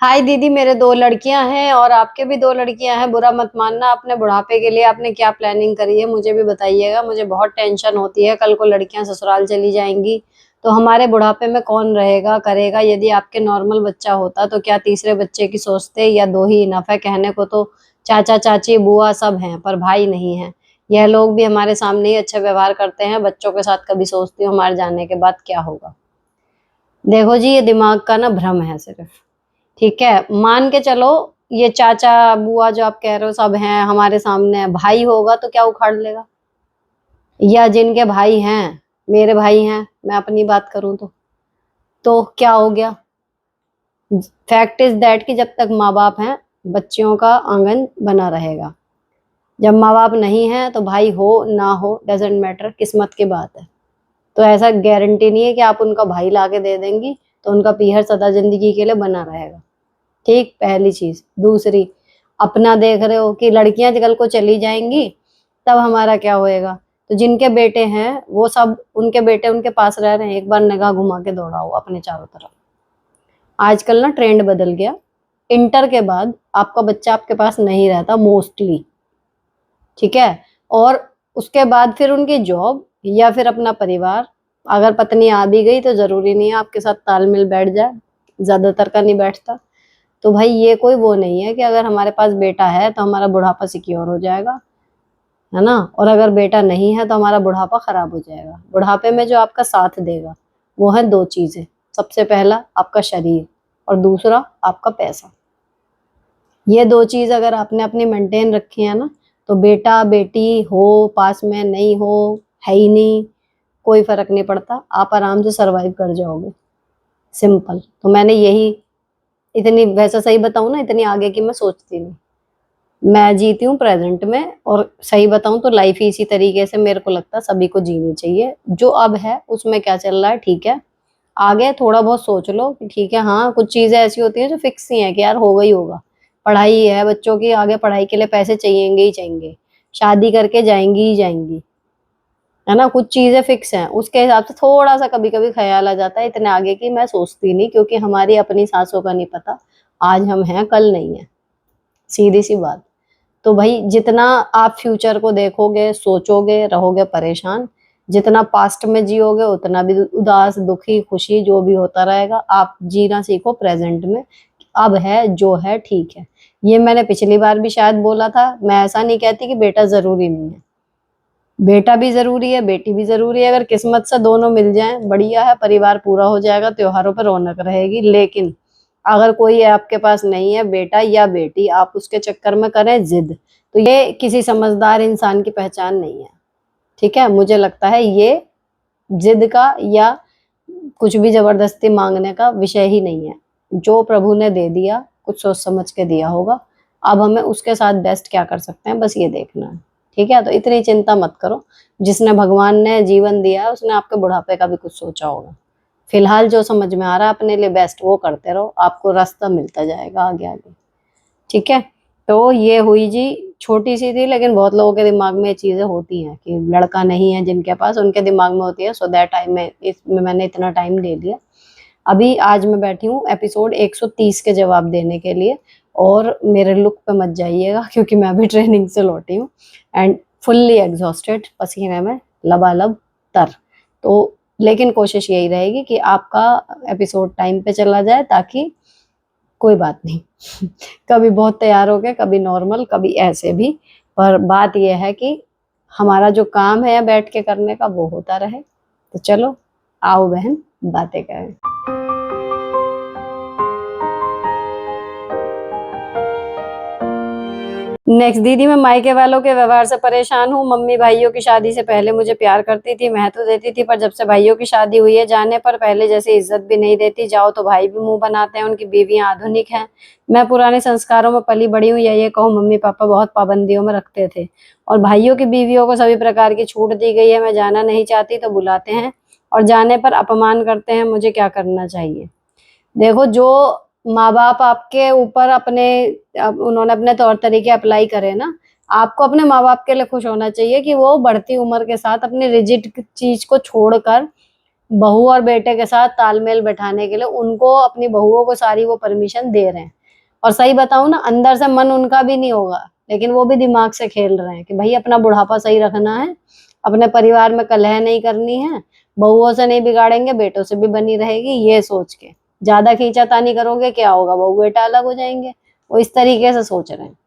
हाय दीदी, मेरे दो लड़कियां हैं और आपके भी दो लड़कियां हैं। बुरा मत मानना। अपने बुढ़ापे के लिए आपने क्या प्लानिंग करी है मुझे भी बताइएगा। मुझे बहुत टेंशन होती है, कल को लड़कियां ससुराल चली जाएंगी तो हमारे बुढ़ापे में कौन रहेगा करेगा। यदि आपके नॉर्मल बच्चा होता तो क्या तीसरे बच्चे की सोचते, या दो ही इनफ है। कहने को तो चाचा चाची बुआ सब हैं पर भाई नहीं है। यह लोग भी हमारे सामने ही अच्छा व्यवहार करते हैं, बच्चों के साथ कभी सोचती हूँ हमारे जाने के बाद क्या होगा। देखो जी, ये दिमाग का ना भ्रम है सिर्फ। ठीक है, मान के चलो ये चाचा बुआ जो आप कह रहे हो सब हैं हमारे सामने, भाई होगा तो क्या उखाड़ लेगा। या जिनके भाई हैं, मेरे भाई हैं, मैं अपनी बात करूं तो क्या हो गया। फैक्ट इज दैट कि जब तक माँ बाप हैं बच्चियों का आंगन बना रहेगा। जब माँ बाप नहीं है तो भाई हो ना हो डजेंट मैटर, किस्मत की बात है। तो ऐसा गारंटी नहीं है कि आप उनका भाई लाके दे देंगी तो उनका पीहर सदा जिंदगी के लिए बना रहेगा। ठीक, पहली चीज। दूसरी, अपना देख रहे हो कि लड़कियां कल को चली जाएंगी तब हमारा क्या होएगा। तो जिनके बेटे हैं वो सब, उनके बेटे उनके पास रह रहे हैं, एक बार निगाह घुमा के दौड़ाओ अपने चारों तरफ। आजकल ना ट्रेंड बदल गया। इंटर के बाद आपका बच्चा आपके पास नहीं रहता मोस्टली। ठीक है, और उसके बाद फिर उनकी जॉब या फिर अपना परिवार। अगर पत्नी आ भी गई तो जरूरी नहीं है आपके साथ तालमेल बैठ जाए, ज्यादातर का नहीं बैठता। तो भाई ये कोई वो नहीं है कि अगर हमारे पास बेटा है तो हमारा बुढ़ापा सिक्योर हो जाएगा, है ना। और अगर बेटा नहीं है तो हमारा बुढ़ापा खराब हो जाएगा। बुढ़ापे में जो आपका साथ देगा वो है दो चीजें। सबसे पहला आपका शरीर, और दूसरा आपका पैसा। ये दो चीज अगर आपने अपनी मेंटेन रखी है ना, तो बेटा बेटी हो पास में नहीं हो, है ही नहीं, कोई फर्क नहीं पड़ता, आप आराम से सरवाइव कर जाओगे। सिंपल। तो मैंने यही, इतनी वैसा सही बताऊं ना, इतनी आगे की मैं सोचती नहीं। मैं जीती हूँ प्रेजेंट में, और सही बताऊं तो लाइफ ही इसी तरीके से मेरे को लगता है सभी को जीनी चाहिए। जो अब है उसमें क्या चल रहा है ठीक है, आगे थोड़ा बहुत सोच लो कि ठीक है। हाँ, कुछ चीजें ऐसी होती हैं जो फिक्स ही है कि यार होगा ही होगा। पढ़ाई है बच्चों की, आगे पढ़ाई के लिए पैसे चाहिएंगे ही चाहिएंगे, शादी करके जाएंगी ही जाएंगी, है ना। कुछ चीजें फिक्स हैं, उसके हिसाब से थोड़ा सा कभी कभी ख्याल आ जाता है। इतने आगे की मैं सोचती नहीं, क्योंकि हमारी अपनी सांसों का नहीं पता, आज हम हैं कल नहीं है, सीधी सी बात। तो भाई जितना आप फ्यूचर को देखोगे सोचोगे रहोगे परेशान, जितना पास्ट में जियोगे उतना भी उदास दुखी खुशी जो भी होता रहेगा। आप जीना सीखो प्रेजेंट में। अब है जो है ठीक है। ये मैंने पिछली बार भी शायद बोला था। मैं ऐसा नहीं कहती कि बेटा जरूरी नहीं है, बेटा भी जरूरी है बेटी भी जरूरी है। अगर किस्मत से दोनों मिल जाएं बढ़िया है, परिवार पूरा हो जाएगा, त्योहारों पर रौनक रहेगी। लेकिन अगर कोई आपके पास नहीं है बेटा या बेटी, आप उसके चक्कर में करें जिद, तो ये किसी समझदार इंसान की पहचान नहीं है। ठीक है, मुझे लगता है ये जिद का या कुछ भी जबरदस्ती मांगने का विषय ही नहीं है। जो प्रभु ने दे दिया कुछ सोच समझ के दिया होगा। अब हमें उसके साथ बेस्ट क्या कर सकते हैं बस ये देखना है। ठीक है, तो इतनी चिंता मत करो। जिसने भगवान ने जीवन दिया है उसने आपके बुढ़ापे का भी कुछ सोचा होगा। फिलहाल जो समझ में आ रहा है अपने लिए बेस्ट वो करते रहो, आपको रास्ता मिलता जाएगा आगे आगे। ठीक है, तो ये हुई जी, छोटी सी थी लेकिन बहुत लोगों के दिमाग में ये चीजें होती हैं कि लड़का नहीं है जिनके पास, उनके दिमाग में होती है। सो दैट टाइम में इसमें मैंने इतना टाइम ले लिया। अभी आज मैं बैठी हूँ एपिसोड 130 के जवाब देने के लिए। और मेरे लुक पे मत जाइएगा क्योंकि मैं अभी ट्रेनिंग से लौटी हूँ एंड फुल्ली एग्जॉस्टेड, पसीने में लबालब तर। तो लेकिन कोशिश यही रहेगी कि आपका एपिसोड टाइम पे चला जाए, ताकि कोई बात नहीं कभी बहुत तैयार हो गए, कभी नॉर्मल, कभी ऐसे भी। पर बात यह है कि हमारा जो काम है बैठ के करने का वो होता रहे। तो चलो आओ बहन बातें करें। नेक्स्ट दीदी, मैं मायके वालों के व्यवहार से परेशान हूँ। मम्मी भाइयों की शादी से पहले मुझे प्यार करती थी, महत्व देती थी, पर जब से भाइयों की शादी हुई है जाने पर पहले जैसे इज्जत भी नहीं देती। जाओ तो भाई भी मुंह बनाते हैं, उनकी बीवियां आधुनिक हैं। मैं पुराने संस्कारों में पली बड़ी हूँ, या ये कहूँ मम्मी पापा बहुत पाबंदियों में रखते थे, और भाइयों की बीवियों को सभी प्रकार की छूट दी गई है। मैं जाना नहीं चाहती तो बुलाते हैं, और जाने पर अपमान करते हैं। मुझे क्या करना चाहिए। देखो, जो माँ बाप आपके ऊपर अपने उन्होंने अपने तौर तरीके अप्लाई करे ना, आपको अपने माँ बाप के लिए खुश होना चाहिए कि वो बढ़ती उम्र के साथ अपने रिजिड चीज को छोड़कर बहू और बेटे के साथ तालमेल बैठाने के लिए उनको, अपनी बहुओं को सारी वो परमिशन दे रहे हैं। और सही बताऊं ना, अंदर से मन उनका भी नहीं होगा, लेकिन वो भी दिमाग से खेल रहे हैं कि भाई अपना बुढ़ापा सही रखना है, अपने परिवार में कलह नहीं करनी है, बहुओं से नहीं बिगाड़ेंगे, बेटों से भी बनी रहेगी, ये सोच के ज्यादा खींचातानी करोगे क्या होगा, बहू बेटा अलग हो जाएंगे। वो इस तरीके से सोच रहे हैं।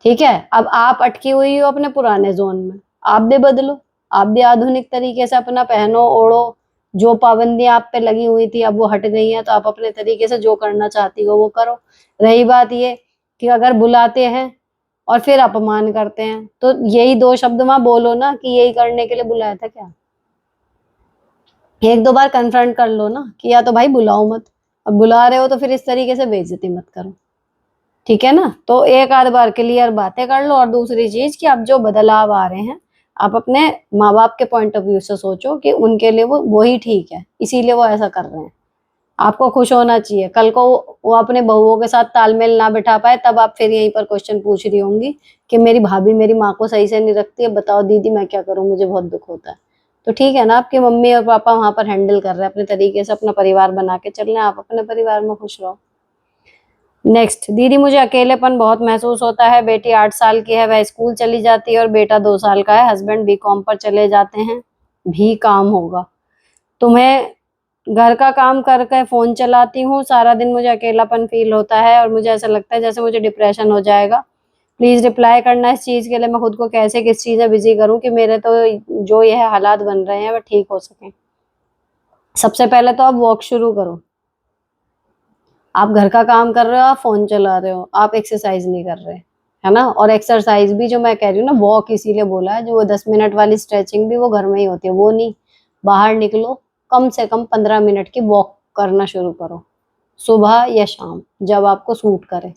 ठीक है, अब आप अटकी हुई हो अपने पुराने जोन में, आप भी बदलो, आप भी आधुनिक तरीके से अपना पहनो ओढ़ो। जो पाबंदियां आप पे लगी हुई थी अब वो हट गई हैं, तो आप अपने तरीके से जो करना चाहती हो वो करो। रही बात ये कि अगर बुलाते हैं और फिर अपमान करते हैं, तो यही दो शब्द वहां बोलो ना कि यही करने के लिए बुलाया था क्या। एक दो बार कन्फ्रंट कर लो ना कि या तो भाई बुलाओ मत, अब बुला रहे हो तो फिर इस तरीके से बेइज्जती मत करो। ठीक है ना, तो एक आध बार क्लियर बातें कर लो। और दूसरी चीज कि अब जो बदलाव आ रहे हैं, आप अपने माँ बाप के पॉइंट ऑफ व्यू से सोचो कि उनके लिए वो वही ठीक है, इसीलिए वो ऐसा कर रहे हैं। आपको खुश होना चाहिए। कल को वो अपने बहुओं के साथ तालमेल ना बिठा पाए, तब आप फिर यहीं पर क्वेश्चन पूछ रही होंगी कि मेरी भाभी मेरी माँ को सही से नहीं रखती है, बताओ दीदी मैं क्या करूं, मुझे बहुत दुख होता है। तो ठीक है ना, आपकी मम्मी और पापा वहां पर हैंडल कर रहे हैं अपने तरीके से, अपना परिवार बना के चल रहे हैं, आप अपने परिवार में खुश रहो। नेक्स्ट, दीदी मुझे अकेलेपन बहुत महसूस होता है। बेटी 8 साल की है, वह स्कूल चली जाती है, और बेटा 2 साल का है। हस्बैंड बीकॉम पर चले जाते हैं, भी काम होगा। तुम्हें घर का काम करके फोन चलाती हूँ सारा दिन, मुझे अकेलापन फील होता है और मुझे ऐसा लगता है जैसे मुझे डिप्रेशन हो जाएगा। प्लीज रिप्लाई करना इस चीज के लिए, मैं खुद को कैसे किस चीज में बिजी करूँ कि मेरे तो जो यह हालात बन रहे हैं वह ठीक हो सके। सबसे पहले तो आप वॉक शुरू करो। आप घर का काम कर रहे हो, आप फोन चला रहे हो, आप एक्सरसाइज नहीं कर रहे, है ना। और एक्सरसाइज भी जो मैं कह रही हूँ ना, वॉक इसीलिए बोला है, जो वो 10 मिनट वाली स्ट्रेचिंग भी वो घर में ही होती है, वो नहीं। बाहर निकलो, कम से कम 15 मिनट की वॉक करना शुरू करो, सुबह या शाम, जब आपको सूट करे।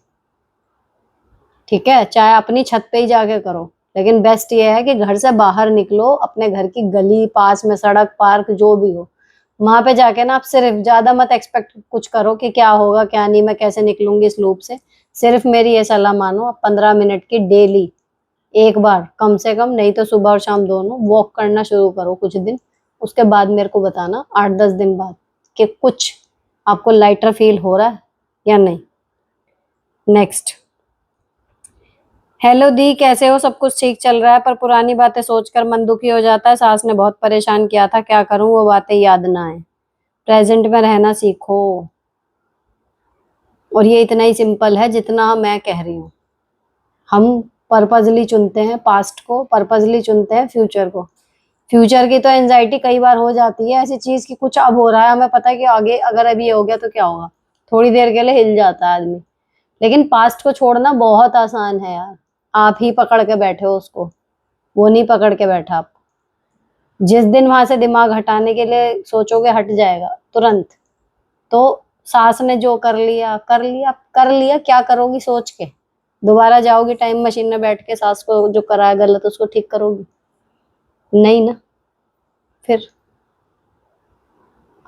ठीक है, चाहे अपनी छत पे ही जाके करो, लेकिन बेस्ट ये है कि घर से बाहर निकलो, अपने घर की गली, पास में सड़क, पार्क जो भी हो, वहां पे जाके ना आप सिर्फ, ज्यादा मत एक्सपेक्ट कुछ करो कि क्या होगा क्या नहीं, मैं कैसे निकलूंगी इस लूप से। सिर्फ मेरी ये सलाह मानो, आप 15 मिनट की डेली, एक बार कम से कम, नहीं तो सुबह और शाम दोनों वॉक करना शुरू करो कुछ दिन। उसके बाद मेरे को बताना 8-10 दिन बाद कि कुछ आपको लाइटर फील हो रहा है या नहीं। नेक्स्ट, हेलो दी, कैसे हो? सब कुछ ठीक चल रहा है, पर पुरानी बातें सोचकर मन दुखी हो जाता है। सास ने बहुत परेशान किया था, क्या करूं वो बातें याद ना आए। प्रेजेंट में रहना सीखो। और ये इतना ही सिंपल है जितना मैं कह रही हूँ। हम पर्पजली चुनते हैं पास्ट को, पर्पजली चुनते हैं फ्यूचर को। फ्यूचर की तो एंजाइटी कई बार हो जाती है ऐसी चीज की, कुछ अब हो रहा है, हमें पता है कि आगे अगर अभी ये हो गया तो क्या होगा, थोड़ी देर के लिए हिल जाता है आदमी। लेकिन पास्ट को छोड़ना बहुत आसान है यार, आप ही पकड़ के बैठे हो उसको, वो नहीं पकड़ के बैठा। आप जिस दिन वहां से दिमाग हटाने के लिए सोचोगे, हट जाएगा तुरंत। तो सास ने जो कर लिया कर लिया कर लिया, क्या करोगी सोच के? दोबारा जाओगी टाइम मशीन में बैठ के सास को जो कराया गलत उसको ठीक करोगी? नहीं ना। फिर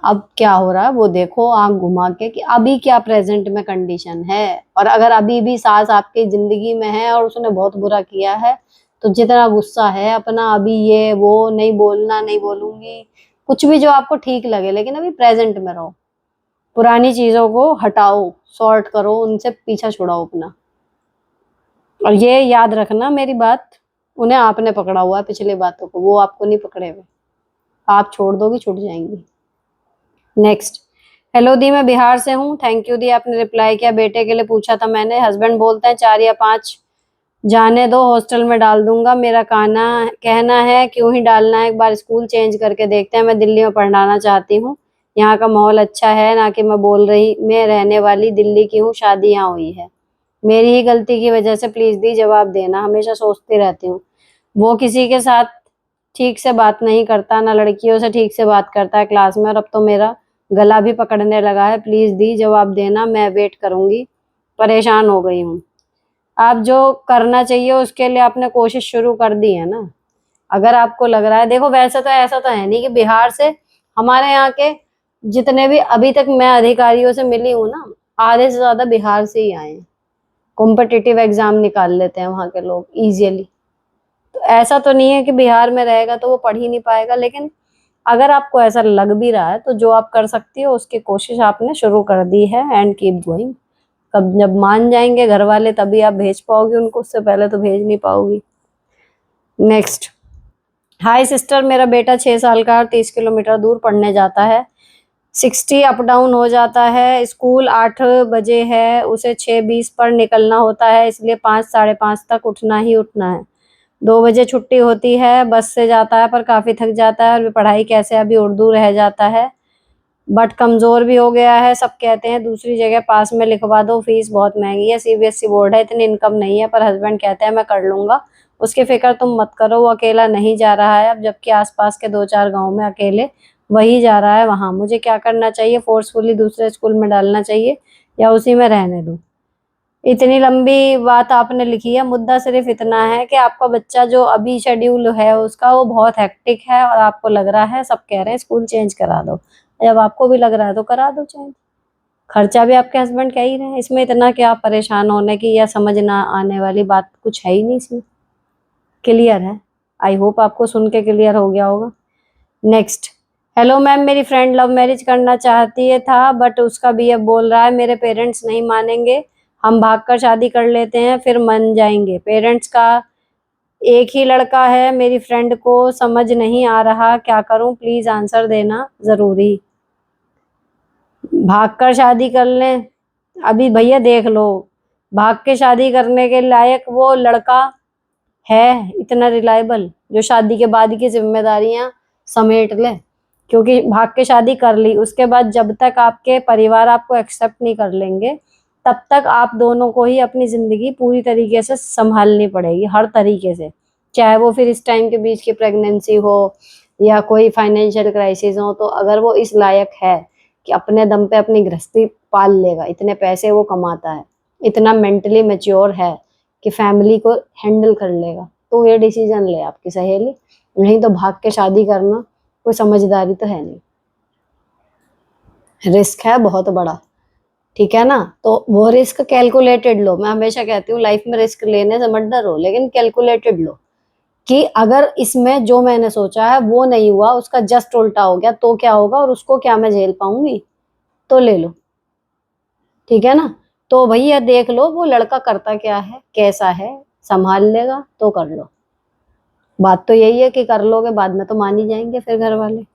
अब क्या हो रहा है वो देखो, आंख घुमा के कि अभी क्या प्रेजेंट में कंडीशन है। और अगर अभी भी सास आपकी जिंदगी में है और उसने बहुत बुरा किया है, तो जितना गुस्सा है अपना, अभी ये वो नहीं बोलना, नहीं बोलूंगी, कुछ भी जो आपको ठीक लगे, लेकिन अभी प्रेजेंट में रहो। पुरानी चीजों को हटाओ, सॉर्ट करो, उनसे पीछा छुड़ाओ अपना। और ये याद रखना मेरी बात, उन्हें आपने पकड़ा हुआ है पिछली बातों को, वो आपको नहीं पकड़े हुए। आप छोड़ दोगी छूट जाएंगी। नेक्स्ट, हेलो दी, मैं बिहार से हूँ। थैंक यू दी, आपने रिप्लाई किया। बेटे के लिए पूछा था मैंने, हस्बैंड बोलते हैं 4 या 5, जाने दो हॉस्टल में डाल दूंगा। मेरा कहना है क्यों ही डालना है, एक बार स्कूल चेंज करके देखते हैं। मैं दिल्ली में पढ़ाना चाहती हूँ, यहाँ का माहौल अच्छा है ना। कि मैं रहने वाली दिल्ली की हूँ, शादी यहाँ हुई है। मेरी ही गलती की वजह से, प्लीज दी जवाब देना। हमेशा सोचती रहती हूँ, वो किसी के साथ ठीक से बात नहीं करता, ना लड़कियों से ठीक से बात करता है क्लास में, और अब तो मेरा गला भी पकड़ने लगा है। प्लीज दी जवाब देना, मैं वेट करूंगी। परेशान हो गई हूँ। आप जो करना चाहिए उसके लिए आपने कोशिश शुरू कर दी है ना। अगर आपको लग रहा है, देखो वैसे तो ऐसा तो है नहीं कि बिहार से, हमारे यहाँ के जितने भी अभी तक मैं अधिकारियों से मिली हूँ ना, आधे से ज्यादा बिहार से ही आए हैं। कॉम्पिटिटिव एग्जाम निकाल लेते हैं वहां के लोग इजिली। तो ऐसा तो नहीं है कि बिहार में रहेगा तो वो पढ़ ही नहीं पाएगा, लेकिन अगर आपको ऐसा लग भी रहा है तो जो आप कर सकती हो उसकी कोशिश आपने शुरू कर दी है, एंड कीप गोइंग। कब जब मान जाएंगे घर वाले तभी आप भेज पाओगी उनको, उससे पहले तो भेज नहीं पाओगी। नेक्स्ट, हाय सिस्टर, मेरा बेटा 6 साल का 30 किलोमीटर दूर पढ़ने जाता है। 60 अप डाउन हो जाता है। स्कूल 8 बजे है, उसे 6:20 पर निकलना होता है, इसलिए 5 साढ़े 5 तक उठना ही उठना है। 2 बजे छुट्टी होती है, बस से जाता है पर काफ़ी थक जाता है और पढ़ाई कैसे अभी उर्दू रह जाता है, बट कमज़ोर भी हो गया है। सब कहते हैं दूसरी जगह पास में लिखवा दो, फीस बहुत महंगी है, सीबीएसई बोर्ड है, इतनी इनकम नहीं है, पर हस्बैंड कहते हैं मैं कर लूँगा, उसकी फ़िक्र तुम मत करो, वो अकेला नहीं जा रहा है अब, जबकि आसपास के 2-4 गाँव में अकेले वही जा रहा है वहाँ। मुझे क्या करना चाहिए? फोर्सफुली दूसरे स्कूल में डालना चाहिए या उसी में रहने दूँ? इतनी लंबी बात आपने लिखी है, मुद्दा सिर्फ इतना है कि आपका बच्चा जो अभी शेड्यूल है उसका वो बहुत हेक्टिक है और आपको लग रहा है, सब कह रहे हैं स्कूल चेंज करा दो, जब आपको भी लग रहा है तो करा दो चेंज। खर्चा भी आपके हस्बैंड कह ही रहे हैं, इसमें इतना क्या परेशान होने की या समझ ना आने वाली बात कुछ है ही नहीं इसमें, क्लियर है। आई होप आपको सुन के क्लियर हो गया होगा। नेक्स्ट, हेलो मैम, मेरी फ्रेंड लव मैरिज करना चाहती है था, बट उसका बीएफ बोल रहा है मेरे पेरेंट्स नहीं मानेंगे, हम भागकर शादी कर लेते हैं फिर मान जाएंगे। पेरेंट्स का एक ही लड़का है, मेरी फ्रेंड को समझ नहीं आ रहा क्या करूं, प्लीज आंसर देना जरूरी। भागकर शादी कर लें? अभी भैया देख लो, भाग के शादी करने के लायक वो लड़का है इतना रिलायबल जो शादी के बाद की जिम्मेदारियां समेट ले? क्योंकि भाग के शादी कर ली, उसके बाद जब तक आपके परिवार आपको एक्सेप्ट नहीं कर लेंगे तब तक आप दोनों को ही अपनी जिंदगी पूरी तरीके से संभालनी पड़ेगी, हर तरीके से। चाहे वो फिर इस टाइम के बीच की प्रेगनेंसी हो या कोई फाइनेंशियल क्राइसिस हो, तो अगर वो इस लायक है कि अपने दम पे अपनी गृहस्थी पाल लेगा, इतने पैसे वो कमाता है, इतना मेंटली मेच्योर है कि फैमिली को हैंडल कर लेगा, तो ये डिसीजन ले आपकी सहेली। नहीं तो भाग के शादी करना कोई समझदारी तो है नहीं, रिस्क है बहुत बड़ा, ठीक है ना? तो वो रिस्क कैलकुलेटेड लो। मैं हमेशा कहती हूँ लाइफ में रिस्क लेने से मत डरो, लेकिन कैलकुलेटेड लो कि अगर इसमें जो मैंने सोचा है वो नहीं हुआ, उसका जस्ट उल्टा हो गया तो क्या होगा और उसको क्या मैं झेल पाऊंगी, तो ले लो, ठीक है ना? तो भैया देख लो वो लड़का करता क्या है, कैसा है, संभाल लेगा तो कर लो। बात तो यही है कि कर लोगे, बाद में तो मान ही जाएंगे फिर घर वाले।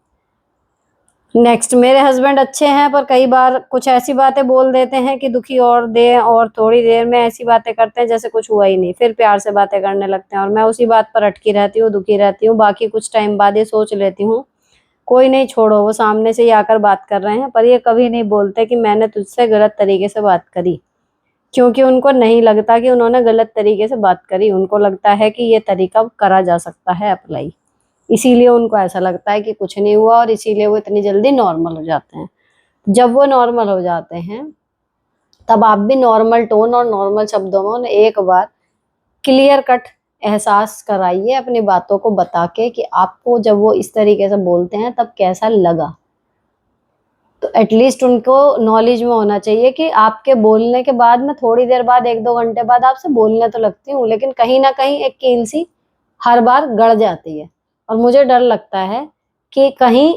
नेक्स्ट, मेरे हस्बैंड अच्छे हैं पर कई बार कुछ ऐसी बातें बोल देते हैं कि दुखी और दे, और थोड़ी देर में ऐसी बातें करते हैं जैसे कुछ हुआ ही नहीं, फिर प्यार से बातें करने लगते हैं और मैं उसी बात पर अटकी रहती हूँ, दुखी रहती हूँ। बाकी कुछ टाइम बाद ये सोच लेती हूँ कोई नहीं, छोड़ो, वो सामने से ही आकर बात कर रहे हैं, पर ये कभी नहीं बोलते कि मैंने तुझसे गलत तरीके से बात करी, क्योंकि उनको नहीं लगता कि उन्होंने गलत तरीके से बात करी, उनको लगता है कि ये तरीका करा जा सकता है अप्लाई, इसीलिए उनको ऐसा लगता है कि कुछ नहीं हुआ और इसीलिए वो इतनी जल्दी नॉर्मल हो जाते हैं। जब वो नॉर्मल हो जाते हैं तब आप भी नॉर्मल टोन और नॉर्मल शब्दों में उन्हें एक बार क्लियर कट एहसास कराइए अपनी बातों को बता के कि आपको जब वो इस तरीके से बोलते हैं तब कैसा लगा। तो एटलीस्ट उनको नॉलेज में होना चाहिए कि आपके बोलने के बाद में थोड़ी देर बाद 1-2 घंटे बाद आपसे बोलने तो लगती हूँ, लेकिन कहीं ना कहीं एक कील सी हर बार गड़ जाती है, और मुझे डर लगता है कि कहीं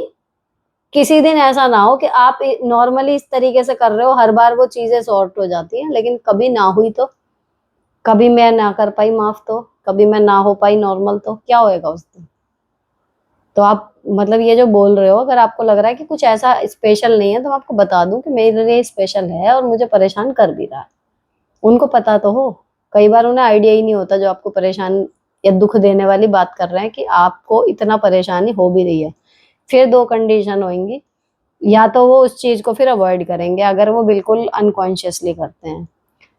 किसी दिन ऐसा ना हो कि आप नॉर्मली इस तरीके से कर रहे हो, हर बार वो चीजें सॉर्ट हो जाती हैं, लेकिन कभी ना हुई तो, कभी मैं ना कर पाई माफ तो, कभी मैं ना हो पाई नॉर्मल, तो क्या होएगा उस दिन? तो आप मतलब ये जो बोल रहे हो, अगर आपको लग रहा है कि कुछ ऐसा स्पेशल नहीं है तो मैं आपको बता दूं कि मेरे लिए स्पेशल है और मुझे परेशान कर भी रहा है। उनको पता तो हो, कई बार उन्हें आइडिया ही नहीं होता जो आपको परेशान या दुख देने वाली बात कर रहे हैं कि आपको इतना परेशानी हो भी रही है। फिर दो कंडीशन होंगी, या तो वो उस चीज को फिर अवॉइड करेंगे अगर वो बिल्कुल अनकॉन्शियसली करते हैं,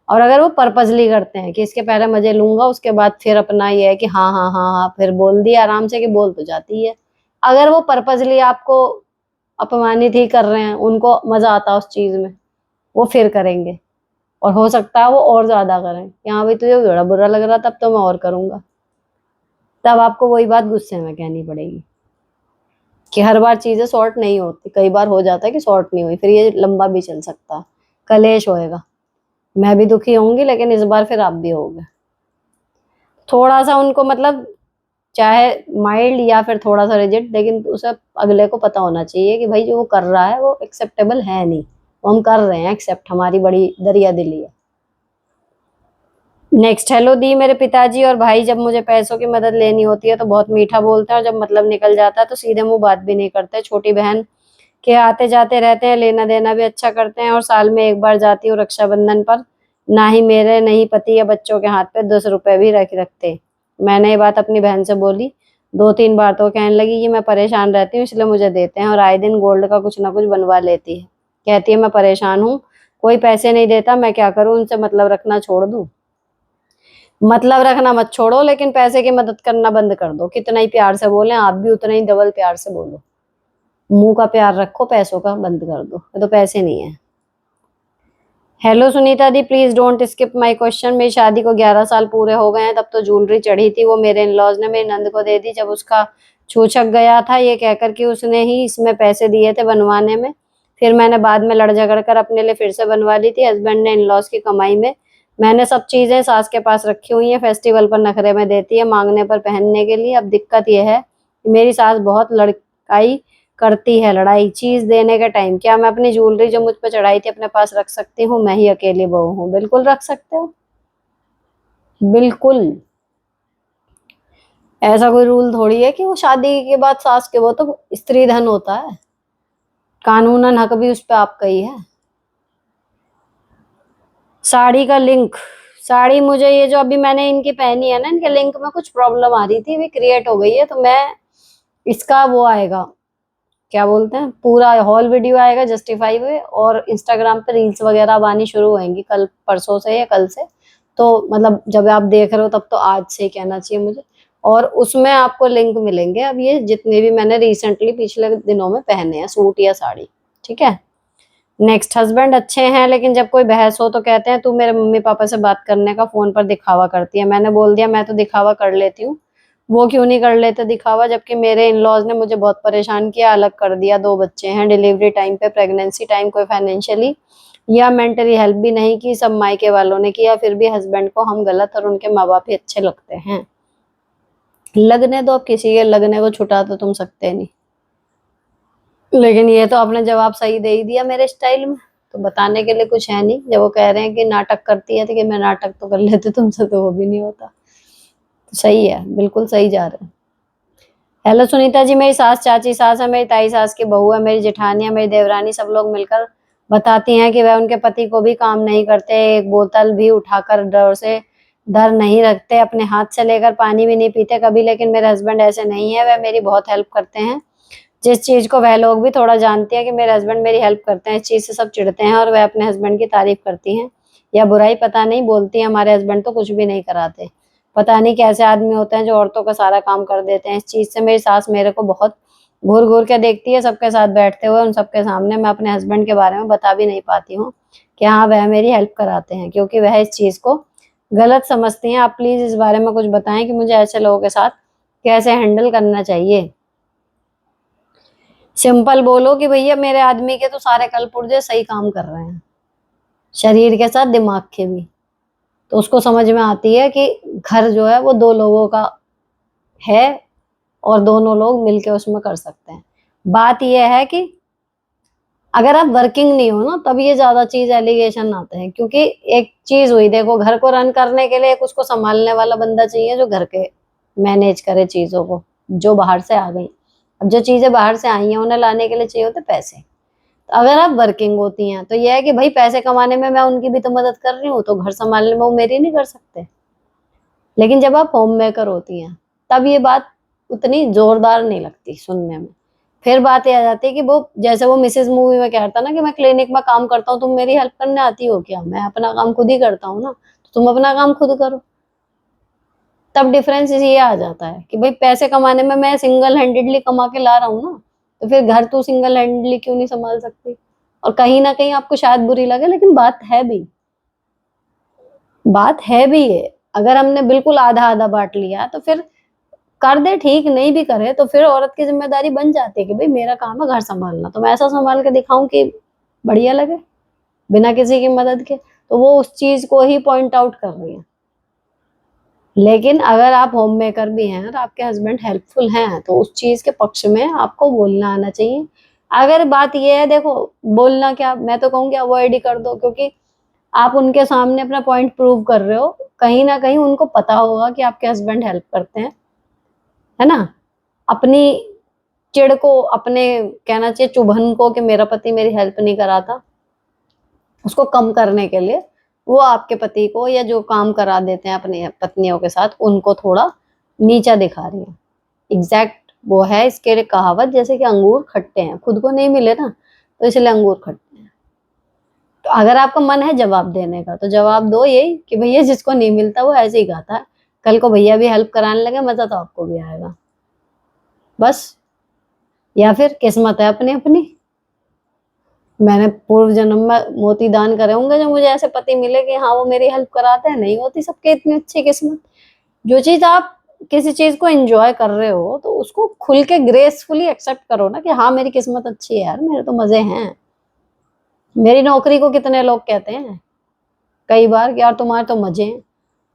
और अगर वो पर्पजली करते हैं कि इसके पहले मजे लूंगा उसके बाद फिर अपना ये है कि हाँ हाँ हाँ हाँ, फिर बोल दिया आराम से कि बोल तो जाती है। अगर वो पर्पजली आपको अपमानित ही कर रहे हैं, उनको मजा आता है उस चीज में, वो फिर करेंगे, और हो सकता है वो और ज्यादा करें कि हाँ भाई तुझे बड़ा बुरा लग रहा तब तो मैं और करूंगा। तब आपको वही बात गुस्से में कहनी पड़ेगी कि हर बार चीजें सॉर्ट नहीं होती, कई बार हो जाता है कि सॉर्ट नहीं हुई, फिर ये लंबा भी चल सकता है, कलेश होएगा, मैं भी दुखी होंगी लेकिन इस बार फिर आप भी होगे। थोड़ा सा उनको मतलब चाहे माइल्ड या फिर थोड़ा सा रिजिड, लेकिन उसे अगले को पता होना चाहिए कि भाई जो वो कर रहा है वो एक्सेप्टेबल है नहीं, वो हम कर रहे हैं एक्सेप्ट, हमारी बड़ी दरिया दिली है। नेक्स्ट, हेलो दी, मेरे पिताजी और भाई जब मुझे पैसों की मदद लेनी होती है तो बहुत मीठा बोलते हैं, और जब मतलब निकल जाता है तो सीधे मुंह बात भी नहीं करते। छोटी बहन के आते जाते रहते हैं, लेना देना भी अच्छा करते हैं, और साल में एक बार जाती हूँ रक्षाबंधन पर। ना ही मेरे, नहीं पति या बच्चों के हाथ पे 10 रुपए भी रखते। मैंने ये बात अपनी बहन से बोली 2-3 बार, तो कहने लगी कि मैं परेशान रहती हूँ इसलिए मुझे देते हैं, और आए दिन गोल्ड का कुछ ना कुछ बनवा लेती है। कहती है मैं परेशान हूँ, कोई पैसे नहीं देता, मैं क्या करूँ, उनसे मतलब रखना छोड़ दूँ? मतलब रखना मत छोड़ो, लेकिन पैसे की मदद करना बंद कर दो। कितना ही प्यार से बोले आप भी उतना ही डबल प्यार से बोलो। मुंह का प्यार रखो, पैसों का बंद कर दो, ये तो पैसे नहीं है। Hello Sunita the, please don't skip my question. मेरी शादी को 11 साल पूरे हो गए हैं, तब तो ज्वेलरी चढ़ी थी, वो मेरे इन-लॉज ने मेरी नंद को दे दी जब उसका छूछक गया था, ये कहकर कि उसने ही इसमें पैसे दिए थे बनवाने में। फिर मैंने बाद में लड़ झगड़ कर अपने लिए फिर से बनवा ली थी हस्बैंड ने इन-लॉज की कमाई में। मैंने सब चीजें सास के पास रखी हुई हैं, फेस्टिवल पर नखरे में देती है, मांगने पर पहनने के लिए। अब दिक्कत यह है कि मेरी सास बहुत लड़काई करती है, लड़ाई चीज देने के टाइम। क्या मैं अपनी ज्वेलरी जो मुझ पे चढ़ाई थी अपने पास रख सकती हूँ? मैं ही अकेली बहू हूँ। बिल्कुल रख सकते हो, बिल्कुल। ऐसा कोई रूल थोड़ी है कि वो शादी के बाद सास के, वो तो स्त्री धन होता है, कानूनन हक भी उस पे आपका ही है। साड़ी का लिंक, साड़ी मुझे ये जो अभी मैंने इनकी पहनी है ना, इनके लिंक में कुछ प्रॉब्लम आ रही थी, भी क्रिएट हो गई है, तो मैं इसका वो आएगा, क्या बोलते हैं, पूरा हॉल वीडियो आएगा जस्टिफाई हुए, और इंस्टाग्राम पे रील्स वगैरह अब आनी शुरू होंगी कल परसों से या कल से। तो मतलब जब आप देख रहे हो तब तो आज से ही कहना चाहिए मुझे। और उसमें आपको लिंक मिलेंगे, अब ये जितने भी मैंने रिसेंटली पिछले दिनों में पहने हैं सूट या साड़ी, ठीक है। नेक्स्ट, हस्बैंड अच्छे हैं लेकिन जब कोई बहस हो तो कहते हैं तू मेरे मम्मी पापा से बात करने का फोन पर दिखावा करती है। मैंने बोल दिया मैं तो दिखावा कर लेती हूँ, वो क्यों नहीं कर लेते दिखावा, जबकि मेरे इन लॉज ने मुझे बहुत परेशान किया, अलग कर दिया, 2 बच्चे हैं, डिलीवरी टाइम पे, प्रेगनेंसी टाइम, कोई फाइनेंशियली या मेंटली हेल्प भी नहीं की, सब मायके वालों ने किया, फिर भी हस्बैंड को हम गलत और उनके माँ बाप ही अच्छे लगते हैं। लगने दो, अब किसी के लगने को छुटा तो तुम सकते नहीं। लेकिन ये तो आपने जवाब सही दे ही दिया मेरे स्टाइल में, तो बताने के लिए कुछ है नहीं। जब वो कह रहे हैं कि नाटक करती है तो कि मैं नाटक तो कर लेती, तुमसे तो वो भी नहीं होता। तो सही है, बिल्कुल सही जा रहे हैं। हेलो सुनीता जी, मेरी सास चाची सास है, मेरी ताई सास की बहू है, मेरी जेठानी है, मेरी देवरानी, सब लोग मिलकर बताती हैं कि वह उनके पति को भी काम नहीं करते, एक बोतल भी उठाकर डर से धर नहीं रखते, अपने हाथ से लेकर पानी भी नहीं पीते कभी। लेकिन मेरे हस्बैंड ऐसे नहीं है, वह मेरी बहुत हेल्प करते हैं, जिस चीज को वह लोग भी थोड़ा जानती हैं कि मेरे हस्बैंड मेरी हेल्प करते हैं, इस चीज से सब चिढ़ते हैं और वह अपने हस्बैंड की तारीफ करती हैं या बुराई पता नहीं बोलती है। हमारे हस्बैंड तो कुछ भी नहीं कराते, पता नहीं कैसे आदमी होते हैं जो औरतों का सारा काम कर देते हैं। इस चीज से मेरी सास मेरे को बहुत घूर घूर के देखती है, सबके साथ बैठते हुए, उन सबके सामने मैं अपने हस्बैंड के बारे में बता भी नहीं पाती हूँ कि हाँ वह मेरी हेल्प कराते हैं, क्योंकि वह इस चीज को गलत समझती हैं। आप प्लीज इस बारे में कुछ बताएं कि मुझे ऐसे लोगों के साथ कैसे हैंडल करना चाहिए। सिंपल बोलो कि भैया मेरे आदमी के तो सारे कल पुर्जे सही काम कर रहे हैं, शरीर के साथ दिमाग के भी, तो उसको समझ में आती है कि घर जो है वो 2 लोगों का है और दोनों लोग मिलके उसमें कर सकते हैं। बात यह है कि अगर आप वर्किंग नहीं हो ना, तब ये ज्यादा चीज एलिगेशन आते हैं, क्योंकि एक चीज हुई, देखो घर को रन करने के लिए एक उसको संभालने वाला बंदा चाहिए जो घर के मैनेज करे चीजों को, जो बाहर से आ गई। अब जो चीजें बाहर से आई हैं उन्हें लाने के लिए चाहिए होते पैसे। तो अगर आप वर्किंग होती हैं तो यह है कि भाई पैसे कमाने में मैं उनकी भी तो मदद कर रही हूँ, तो घर संभालने में वो मेरी नहीं कर सकते। लेकिन जब आप होम मेकर होती हैं तब ये बात उतनी जोरदार नहीं लगती सुनने में। फिर बात ये आ जाती है कि वो जैसे वो मिसेज मूवी में कहता ना कि मैं क्लिनिक में काम करता हूँ, तुम मेरी हेल्प करने आती हो क्या? मैं अपना काम खुद ही करता हूँ ना, तो तुम अपना काम खुद करो। तब डिफरेंस ये आ जाता है कि भाई पैसे कमाने में मैं सिंगल हैंडेडली कमा के ला रहा हूँ ना, तो फिर घर तू सिंगल हैंडेडली क्यों नहीं संभाल सकती? और कहीं ना कहीं आपको शायद बुरी लगे, लेकिन बात है भी, बात है भी ये। अगर हमने बिल्कुल आधा आधा बांट लिया तो फिर कर दे ठीक, नहीं भी करे तो फिर औरत की जिम्मेदारी बन जाती है कि भाई मेरा काम है घर संभालना, तो मैं ऐसा संभाल के दिखाऊं कि बढ़िया लगे बिना किसी की मदद के। तो वो उस चीज को ही पॉइंट आउट कर रही है। लेकिन अगर आप होम मेकर भी हैं और आपके हस्बैंड हेल्पफुल हैं तो उस चीज के पक्ष में आपको बोलना आना चाहिए। अगर बात ये है, देखो, बोलना क्या, मैं तो कहूँगी अवॉइड ही कर दो, क्योंकि आप उनके सामने अपना पॉइंट प्रूव कर रहे हो, कहीं ना कहीं उनको पता होगा कि आपके हस्बैंड हेल्प करते हैं, है ना। अपनी चिढ़ को, अपने कहना चाहिए चुभन को कि मेरा पति मेरी हेल्प नहीं कराता, उसको कम करने के लिए वो आपके पति को या जो काम करा देते हैं अपनी पत्नियों के साथ उनको थोड़ा नीचा दिखा रही है। एग्जैक्ट वो है इसके लिए कहावत, जैसे कि अंगूर खट्टे हैं, खुद को नहीं मिले ना तो इसलिए अंगूर खट्टे हैं। तो अगर आपका मन है जवाब देने का तो जवाब दो यही कि भैया जिसको नहीं मिलता वो ऐसे ही गाता है, कल को भैया भी हेल्प कराने लगे, मजा तो आपको भी आएगा बस। या फिर किस्मत है अपनी अपनी, मैंने पूर्व जन्म में मोती दान करे होंगे जो मुझे ऐसे पति मिले कि हाँ वो मेरी हेल्प कराते हैं, नहीं होती सबके इतनी अच्छी किस्मत। जो चीज आप किसी चीज को एंजॉय कर रहे हो तो उसको खुल के ग्रेसफुली एक्सेप्ट करो ना कि हाँ मेरी किस्मत अच्छी है यार, मेरे तो मजे हैं। मेरी नौकरी को कितने लोग कहते हैं कई बार कि यार तुम्हारे तो मजे हैं।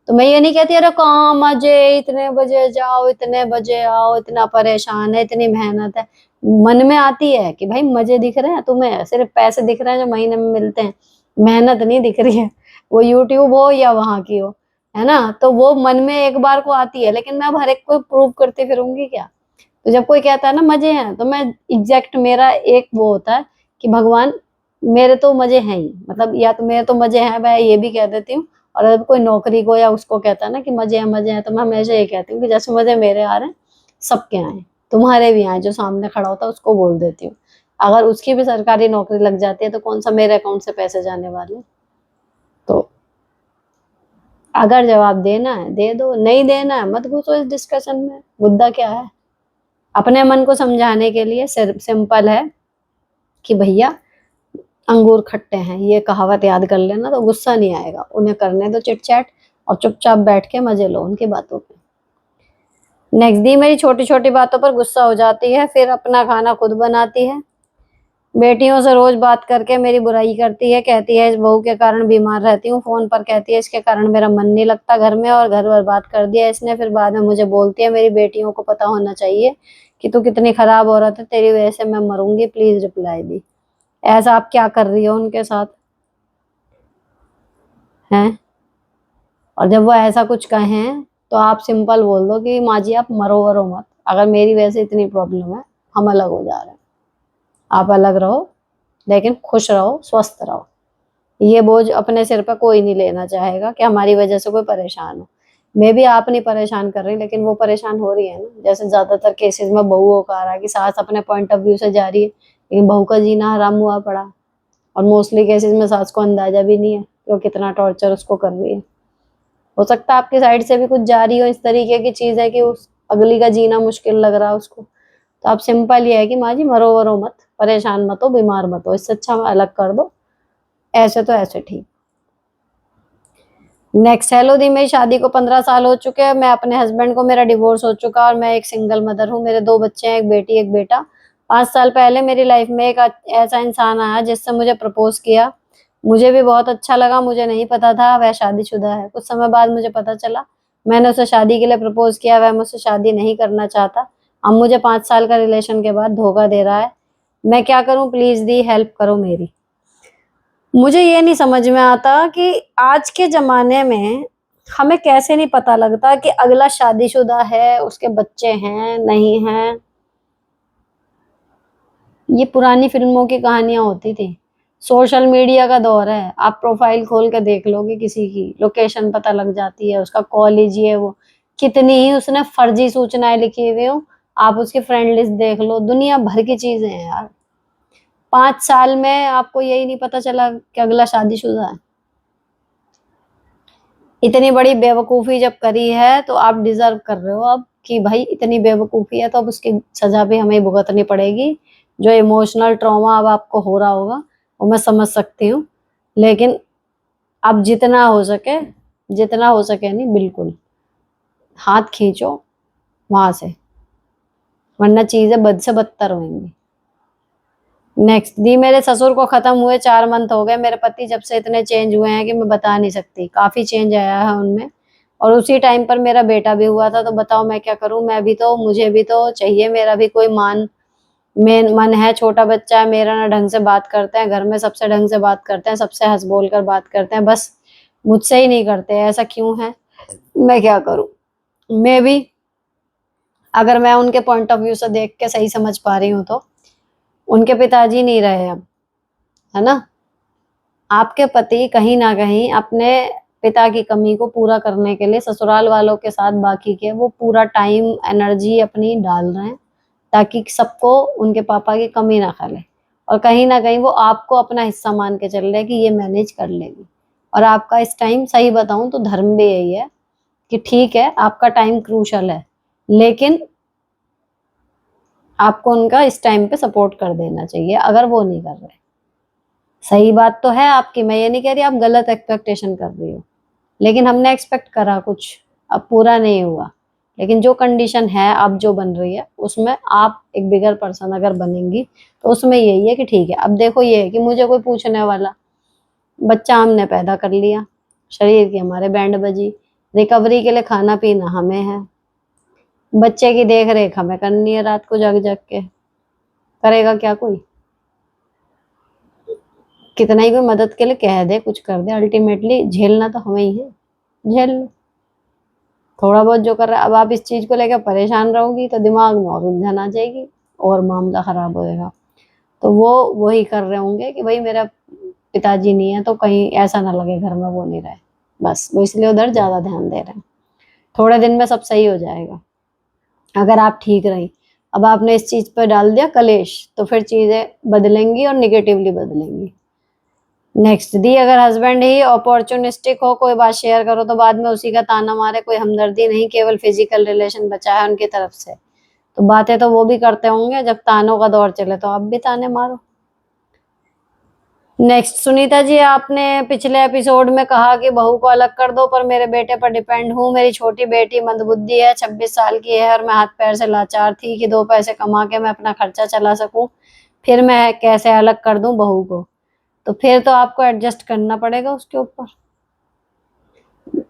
तो मैं ये नहीं कहती अरे कहाँ मजे, इतने बजे जाओ इतने बजे आओ, इतना परेशान है, इतनी मेहनत है। मन में आती है कि भाई मजे दिख रहे हैं तुम्हें, सिर्फ पैसे दिख रहे हैं जो महीने में मिलते हैं, मेहनत नहीं दिख रही है, वो यूट्यूब हो या वहां की हो, है ना। तो वो मन में एक बार को आती है, लेकिन मैं अब हर एक को प्रूव करती फिरूंगी क्या। तो जब कोई कहता है ना मजे हैं तो मैं एग्जैक्ट मेरा एक वो होता है कि भगवान मेरे तो मजे हैं ही, मतलब या तो मेरे तो मजे हैं मैं ये भी कह देती हूँ। और अगर कोई नौकरी को या उसको कहता है ना कि मजे हैं तो मैं हमेशा ये कहती हूँ कि जैसे मजे मेरे आ रहे हैं सबके आए, तुम्हारे भी आए, जो सामने खड़ा होता है उसको बोल देती हूँ। अगर उसकी भी सरकारी नौकरी लग जाती है तो कौन सा मेरे अकाउंट से पैसे जाने वाले। तो अगर जवाब देना है दे दो, नहीं देना है मत घुसो इस डिस्कशन में, मुद्दा क्या है। अपने मन को समझाने के लिए सिर्फ सिंपल है कि भैया अंगूर खट्टे हैं, ये कहावत याद कर लेना तो गुस्सा नहीं आएगा, उन्हें करने दो चिट चैट और चुपचाप बैठ के मजे लो उनकी बातों पे। नेक्स्ट दी मेरी छोटी छोटी बातों पर गुस्सा हो जाती है, फिर अपना खाना खुद बनाती है, बेटियों से रोज बात करके मेरी बुराई करती है, कहती है इस बहू के कारण बीमार रहती हूँ, फोन पर कहती है इसके कारण मेरा मन नहीं लगता घर में और घर बर्बाद कर दिया इसने। फिर बाद में मुझे बोलती है मेरी बेटियों को पता होना चाहिए कि तू कितनी खराब औरत है, तेरी वजह से मैं मरूंगी, प्लीज रिप्लाई दी। ऐसा आप क्या कर रही हो उनके साथ हैं। और जब वो ऐसा कुछ कहें तो आप सिंपल बोल दो कि माँ जी आप मरो वरो मत, अगर मेरी वजह से इतनी प्रॉब्लम है हम अलग हो जा रहे हैं, आप अलग रहो लेकिन खुश रहो स्वस्थ रहो। ये बोझ अपने सिर पर कोई नहीं लेना चाहेगा कि हमारी वजह से कोई परेशान हो। मैं भी आप नहीं परेशान कर रही लेकिन वो परेशान हो रही है ना, जैसे ज्यादातर केसेस में बहुओं का आ रहा है कि सास अपने पॉइंट ऑफ व्यू से जा रही है लेकिन बहू का जीना हराम हुआ पड़ा। और मोस्टली केसेस में सास को अंदाजा भी नहीं है कि वो कितना टॉर्चर उसको कर रही है। हो सकता है आपकी साइड से भी कुछ जारी हो इस तरीके की चीज है कि उस अगली का जीना मुश्किल लग रहा है उसको। तो आप सिंपल ये है कि माँ जी मरो वरो मत, परेशान मत हो, बीमार मत हो, इससे अच्छा अलग कर दो, ऐसे तो ऐसे ठीक। नेक्स्ट, हेलो दी मेरी शादी को 15 साल हो चुके हैं, मैं अपने हस्बैंड को, मेरा डिवोर्स हो चुका और मैं एक सिंगल मदर हूँ, मेरे 2 बच्चे हैं, एक बेटी एक बेटा। 5 साल पहले मेरी लाइफ में एक ऐसा इंसान आया जिससे मुझे प्रपोज किया, मुझे भी बहुत अच्छा लगा, मुझे नहीं पता था वह शादीशुदा है, कुछ समय बाद मुझे पता चला, मैंने उसे शादी के लिए प्रपोज किया, वह मुझसे शादी नहीं करना चाहता, अब मुझे 5 साल का रिलेशन के बाद धोखा दे रहा है, मैं क्या करूं, प्लीज दी हेल्प करो मेरी। मुझे ये नहीं समझ में आता कि आज के जमाने में हमें कैसे नहीं पता लगता कि अगला शादीशुदा है, उसके बच्चे हैं नहीं हैं। ये पुरानी फिल्मों की कहानियां होती थी, सोशल मीडिया का दौर है, आप प्रोफाइल खोल के देख लोगे किसी की, लोकेशन पता लग जाती है, उसका कॉलेज ये वो, कितनी ही उसने फर्जी सूचनाएं लिखी हुई हो, आप उसकी फ्रेंड लिस्ट देख लो, दुनिया भर की चीजें हैं यार। 5 साल में आपको यही नहीं पता चला कि अगला शादीशुदा है। इतनी बड़ी बेवकूफी जब करी है तो आप डिजर्व कर रहे हो अब कि भाई इतनी बेवकूफी है तो अब उसकी सजा भी हमें भुगतनी पड़ेगी। जो इमोशनल ट्रॉमा अब आपको हो रहा होगा वो मैं समझ सकती हूँ, लेकिन अब जितना हो सके नहीं, बिल्कुल हाथ खींचो वहां से, वरना चीजें बद से बदतर होंगी। नेक्स्ट दी मेरे ससुर को खत्म हुए 4 मंथ हो गए, मेरे पति जब से इतने चेंज हुए हैं कि मैं बता नहीं सकती, काफी चेंज आया है उनमें, और उसी टाइम पर मेरा बेटा भी हुआ था, तो बताओ मैं क्या करूं। मैं भी तो, मुझे भी तो चाहिए, मेरा भी कोई मन है। छोटा बच्चा है मेरा, ना ढंग से बात करते हैं घर में, सबसे ढंग से बात करते हैं, सबसे हंस बोल कर बात करते हैं, बस मुझसे ही नहीं करते हैं। ऐसा क्यों है, मैं क्या करूं। मैं भी, अगर मैं उनके पॉइंट ऑफ व्यू से देख के सही समझ पा रही हूँ, तो उनके पिताजी नहीं रहे अब, है ना। आपके पति कहीं ना कहीं अपने पिता की कमी को पूरा करने के लिए ससुराल वालों के साथ बाकी के वो पूरा टाइम एनर्जी अपनी डाल रहे हैं, ताकि सबको उनके पापा की कमी ना खले। और कहीं ना कहीं वो आपको अपना हिस्सा मान के चल रहे हैं कि ये मैनेज कर लेगी। और आपका इस टाइम, सही बताऊं तो धर्म भी यही है कि ठीक है आपका टाइम क्रूशल है, लेकिन आपको उनका इस टाइम पे सपोर्ट कर देना चाहिए, अगर वो नहीं कर रहे। सही बात तो है आपकी, मैं ये नहीं कह रही आप गलत एक्सपेक्टेशन कर रही हो, लेकिन हमने एक्सपेक्ट करा कुछ, अब पूरा नहीं हुआ। लेकिन जो कंडीशन है अब जो बन रही है, उसमें आप एक बिगर पर्सन अगर बनेंगी, तो उसमें यही है कि ठीक है, अब देखो ये है कि मुझे कोई पूछने वाला, बच्चा हमने पैदा कर लिया, शरीर की हमारे बैंड बजी, रिकवरी के लिए खाना पीना हमें है, बच्चे की देख रेख हमें करनी है, रात को जग जग के, करेगा क्या कोई। कितना ही कोई मदद के लिए कह दे, कुछ कर दे, अल्टीमेटली झेलना तो हमें ही है। झेल लो थोड़ा बहुत जो कर रहा है। अब आप इस चीज को लेकर परेशान रहोगी तो दिमाग में और उलझन आ जाएगी और मामला खराब होएगा। तो वो वही कर रहे होंगे कि भाई मेरा पिताजी नहीं है, तो कहीं ऐसा ना लगे घर में वो नहीं रहे, बस वो इसलिए उधर ज्यादा ध्यान दे रहे हैं। थोड़े दिन में सब सही हो जाएगा, अगर आप ठीक रही। अब आपने इस चीज पर डाल दिया कलेश, तो फिर चीजें बदलेंगी और निगेटिवली बदलेंगी। नेक्स्ट दी, अगर हस्बैंड ही अपॉर्चुनिस्टिक हो, कोई बात शेयर करो तो बाद में उसी का ताना मारे, कोई हमदर्दी नहीं, केवल फिजिकल रिलेशन बचा है उनकी तरफ से, तो बातें तो वो भी करते होंगे, जब तानों का दौर चले तो आप भी ताने मारो। नेक्स्ट सुनीता जी, आपने पिछले एपिसोड में कहा कि बहू को अलग कर दो, पर मेरे बेटे पर डिपेंड हूँ। मेरी छोटी बेटी मंदबुद्धि है, 26 साल की है, और मैं हाथ पैर से लाचार थी कि 2 पैसे कमा के मैं अपना खर्चा चला सकूं। फिर मैं कैसे अलग कर दूं बहू को। तो फिर तो आपको एडजस्ट करना पड़ेगा उसके ऊपर।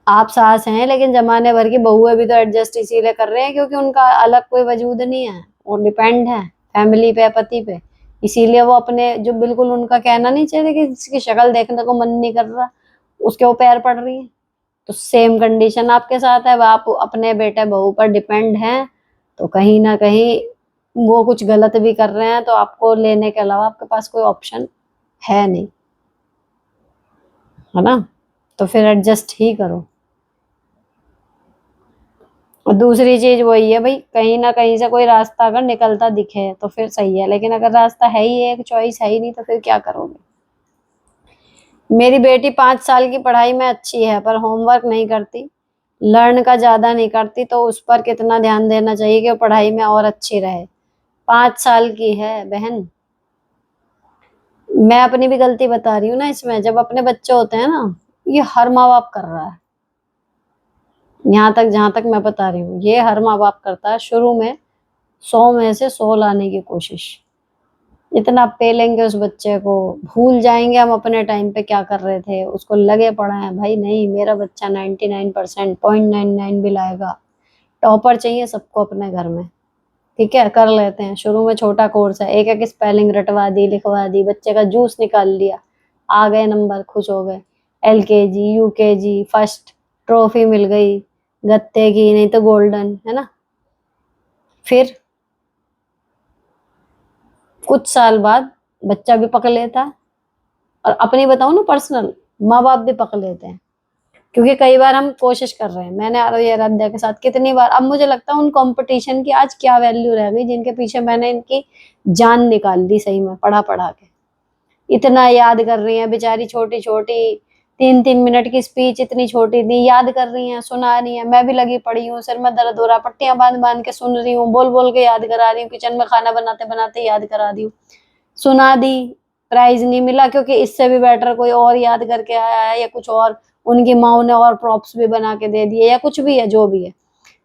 आप सास हैं, लेकिन जमाने भर की बहुएं भी तो एडजस्ट इसीलिए कर रहे हैं क्योंकि उनका अलग कोई वजूद नहीं है, वो डिपेंड है फैमिली पे, पति पे। इसीलिए वो अपने, जो बिल्कुल उनका कहना नहीं चाहिए कि किसी शक्ल देखने को मन नहीं कर रहा, उसके वो पैर पड़ रही है। तो सेम कंडीशन आपके साथ है, आप अपने बेटे बहू पर डिपेंड हैं, तो कहीं ना कहीं वो कुछ गलत भी कर रहे हैं, तो आपको लेने के अलावा आपके पास कोई ऑप्शन है नहीं, है ना। तो फिर एडजस्ट ही करो। और दूसरी चीज वही है भाई, कहीं ना कहीं से कोई रास्ता अगर निकलता दिखे तो फिर सही है, लेकिन अगर रास्ता है ही, एक चॉइस है ही नहीं, तो फिर क्या करोगे। मेरी बेटी 5 साल की पढ़ाई में अच्छी है, पर होमवर्क नहीं करती, लर्न का ज्यादा नहीं करती, तो उस पर कितना ध्यान देना चाहिए कि वो पढ़ाई में और अच्छी रहे। 5 साल की है बहन। मैं अपनी भी गलती बता रही हूँ ना इसमें, जब अपने बच्चे होते हैं ना, ये हर माँ बाप कर रहा है। यहाँ तक जहां तक मैं बता रही हूँ, ये हर माँ बाप करता है शुरू में, 100 में से 100 लाने की कोशिश। इतना पेलेंगे उस बच्चे को, भूल जाएंगे हम अपने टाइम पे क्या कर रहे थे, उसको लगे पड़ा है भाई नहीं मेरा बच्चा 99% 0.99 भी लाएगा। टॉपर चाहिए सबको अपने घर में। ठीक है, कर लेते हैं, शुरू में छोटा कोर्स है, एक एक स्पेलिंग रटवा दी, लिखवा दी, बच्चे का जूस निकाल लिया, आ गए नंबर, खुश हो गए। LKG UKG फर्स्ट, ट्रॉफी मिल गई, गत्ते की नहीं तो गोल्डन, है ना। फिर कुछ साल बाद बच्चा भी पकड़ लेता है, और अपनी बताऊं ना पर्सनल, माँ बाप भी पकड़ लेते हैं। क्योंकि कई बार हम कोशिश कर रहे हैं, मैंने आरव ये आराध्या के साथ कितनी बार, अब मुझे लगता है उन कंपटीशन की आज क्या वैल्यू रह गई जिनके पीछे मैंने इनकी जान निकाल दी, सही में पढ़ा पढ़ा के। इतना याद कर रही हैं बेचारी, छोटी छोटी 3-3 मिनट की स्पीच, इतनी छोटी थी, याद कर रही हैं, सुना रही हैं। मैं भी लगी पड़ी हूँ, सिर में दर्द हो रहा, पट्टियां बांध बांध के सुन रही हूँ, बोल बोल के याद करा रही हूँ, किचन में खाना बनाते बनाते याद करा दी हूँ, सुना दी। प्राइज नहीं मिला, क्योंकि इससे भी बेटर कोई और याद करके आया है, या कुछ और उनकी माँ ने और प्रॉप्स भी बना के दे दिए, या कुछ भी है जो भी है,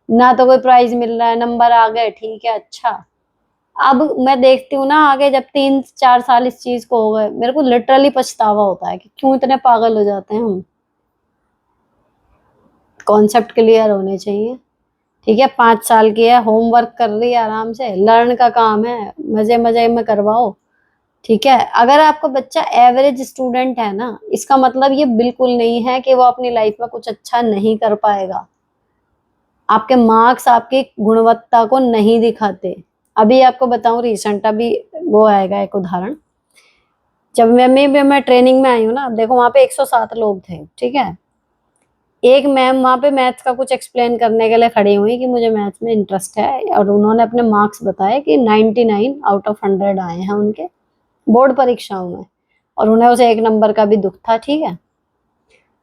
ना तो कोई प्राइज मिल रहा है, नंबर आ गए, ठीक है अच्छा। अब मैं देखती हूँ ना आगे, जब 3-4 साल इस चीज को हो गए, मेरे को लिटरली पछतावा होता है कि क्यों इतने पागल हो जाते हैं हम। कॉन्सेप्ट क्लियर होने चाहिए। ठीक है, 5 साल की है, होमवर्क कर रही है आराम से, लर्न का काम है, मजे मजे में करवाओ। ठीक है, अगर आपका बच्चा एवरेज स्टूडेंट है ना, इसका मतलब ये बिल्कुल नहीं है कि वो अपनी लाइफ में कुछ अच्छा नहीं कर पाएगा। आपके मार्क्स आपकी गुणवत्ता को नहीं दिखाते। अभी आपको बताऊं, रिसेंट अभी वो आएगा एक उदाहरण। जब मैं ट्रेनिंग में आई हूँ ना, देखो वहां पे 107 लोग थे। ठीक है, एक मैम वहां पे मैथ्स का कुछ एक्सप्लेन करने के लिए खड़ी हुई कि मुझे मैथ्स में इंटरेस्ट है, और उन्होंने अपने मार्क्स बताए कि 99 आउट ऑफ 100 आए हैं उनके बोर्ड परीक्षाओं में, और उन्हें उसे 1 नंबर का भी दुख था। ठीक है,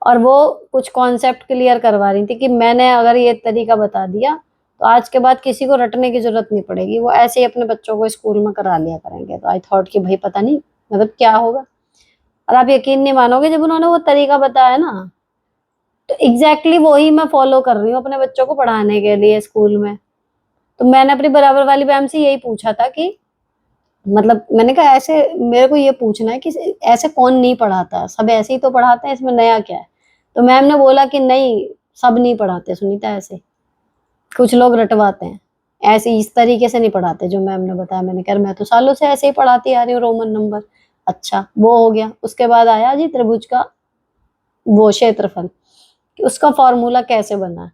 और वो कुछ कॉन्सेप्ट क्लियर करवा रही थी कि मैंने अगर ये तरीका बता दिया तो आज के बाद किसी को रटने की जरूरत नहीं पड़ेगी, वो ऐसे ही अपने बच्चों को स्कूल में करा लिया करेंगे। तो आई थॉट कि भाई पता नहीं मतलब क्या होगा। और आप यकीन नहीं मानोगे, जब उन्होंने वो तरीका बताया ना, तो एग्जैक्टली वही मैं फॉलो कर रही हूँ अपने बच्चों को पढ़ाने के लिए स्कूल में। तो मैंने अपनी बराबर वाली मैम से यही पूछा था कि मतलब मैंने कहा ऐसे मेरे को ये पूछना है कि ऐसे कौन नहीं पढ़ाता, सब ऐसे ही तो पढ़ाते हैं, इसमें नया क्या है। तो मैम ने बोला कि नहीं, सब नहीं पढ़ाते सुनीता ऐसे, कुछ लोग रटवाते हैं, ऐसे इस तरीके से नहीं पढ़ाते जो मैम ने बताया। मैंने कहा मैं तो सालों से ऐसे ही पढ़ाती आ रही हूँ, रोमन नंबर। अच्छा, वो हो गया। उसके बाद आया जी त्रिभुज का वो क्षेत्रफल, कि उसका फॉर्मूला कैसे बना।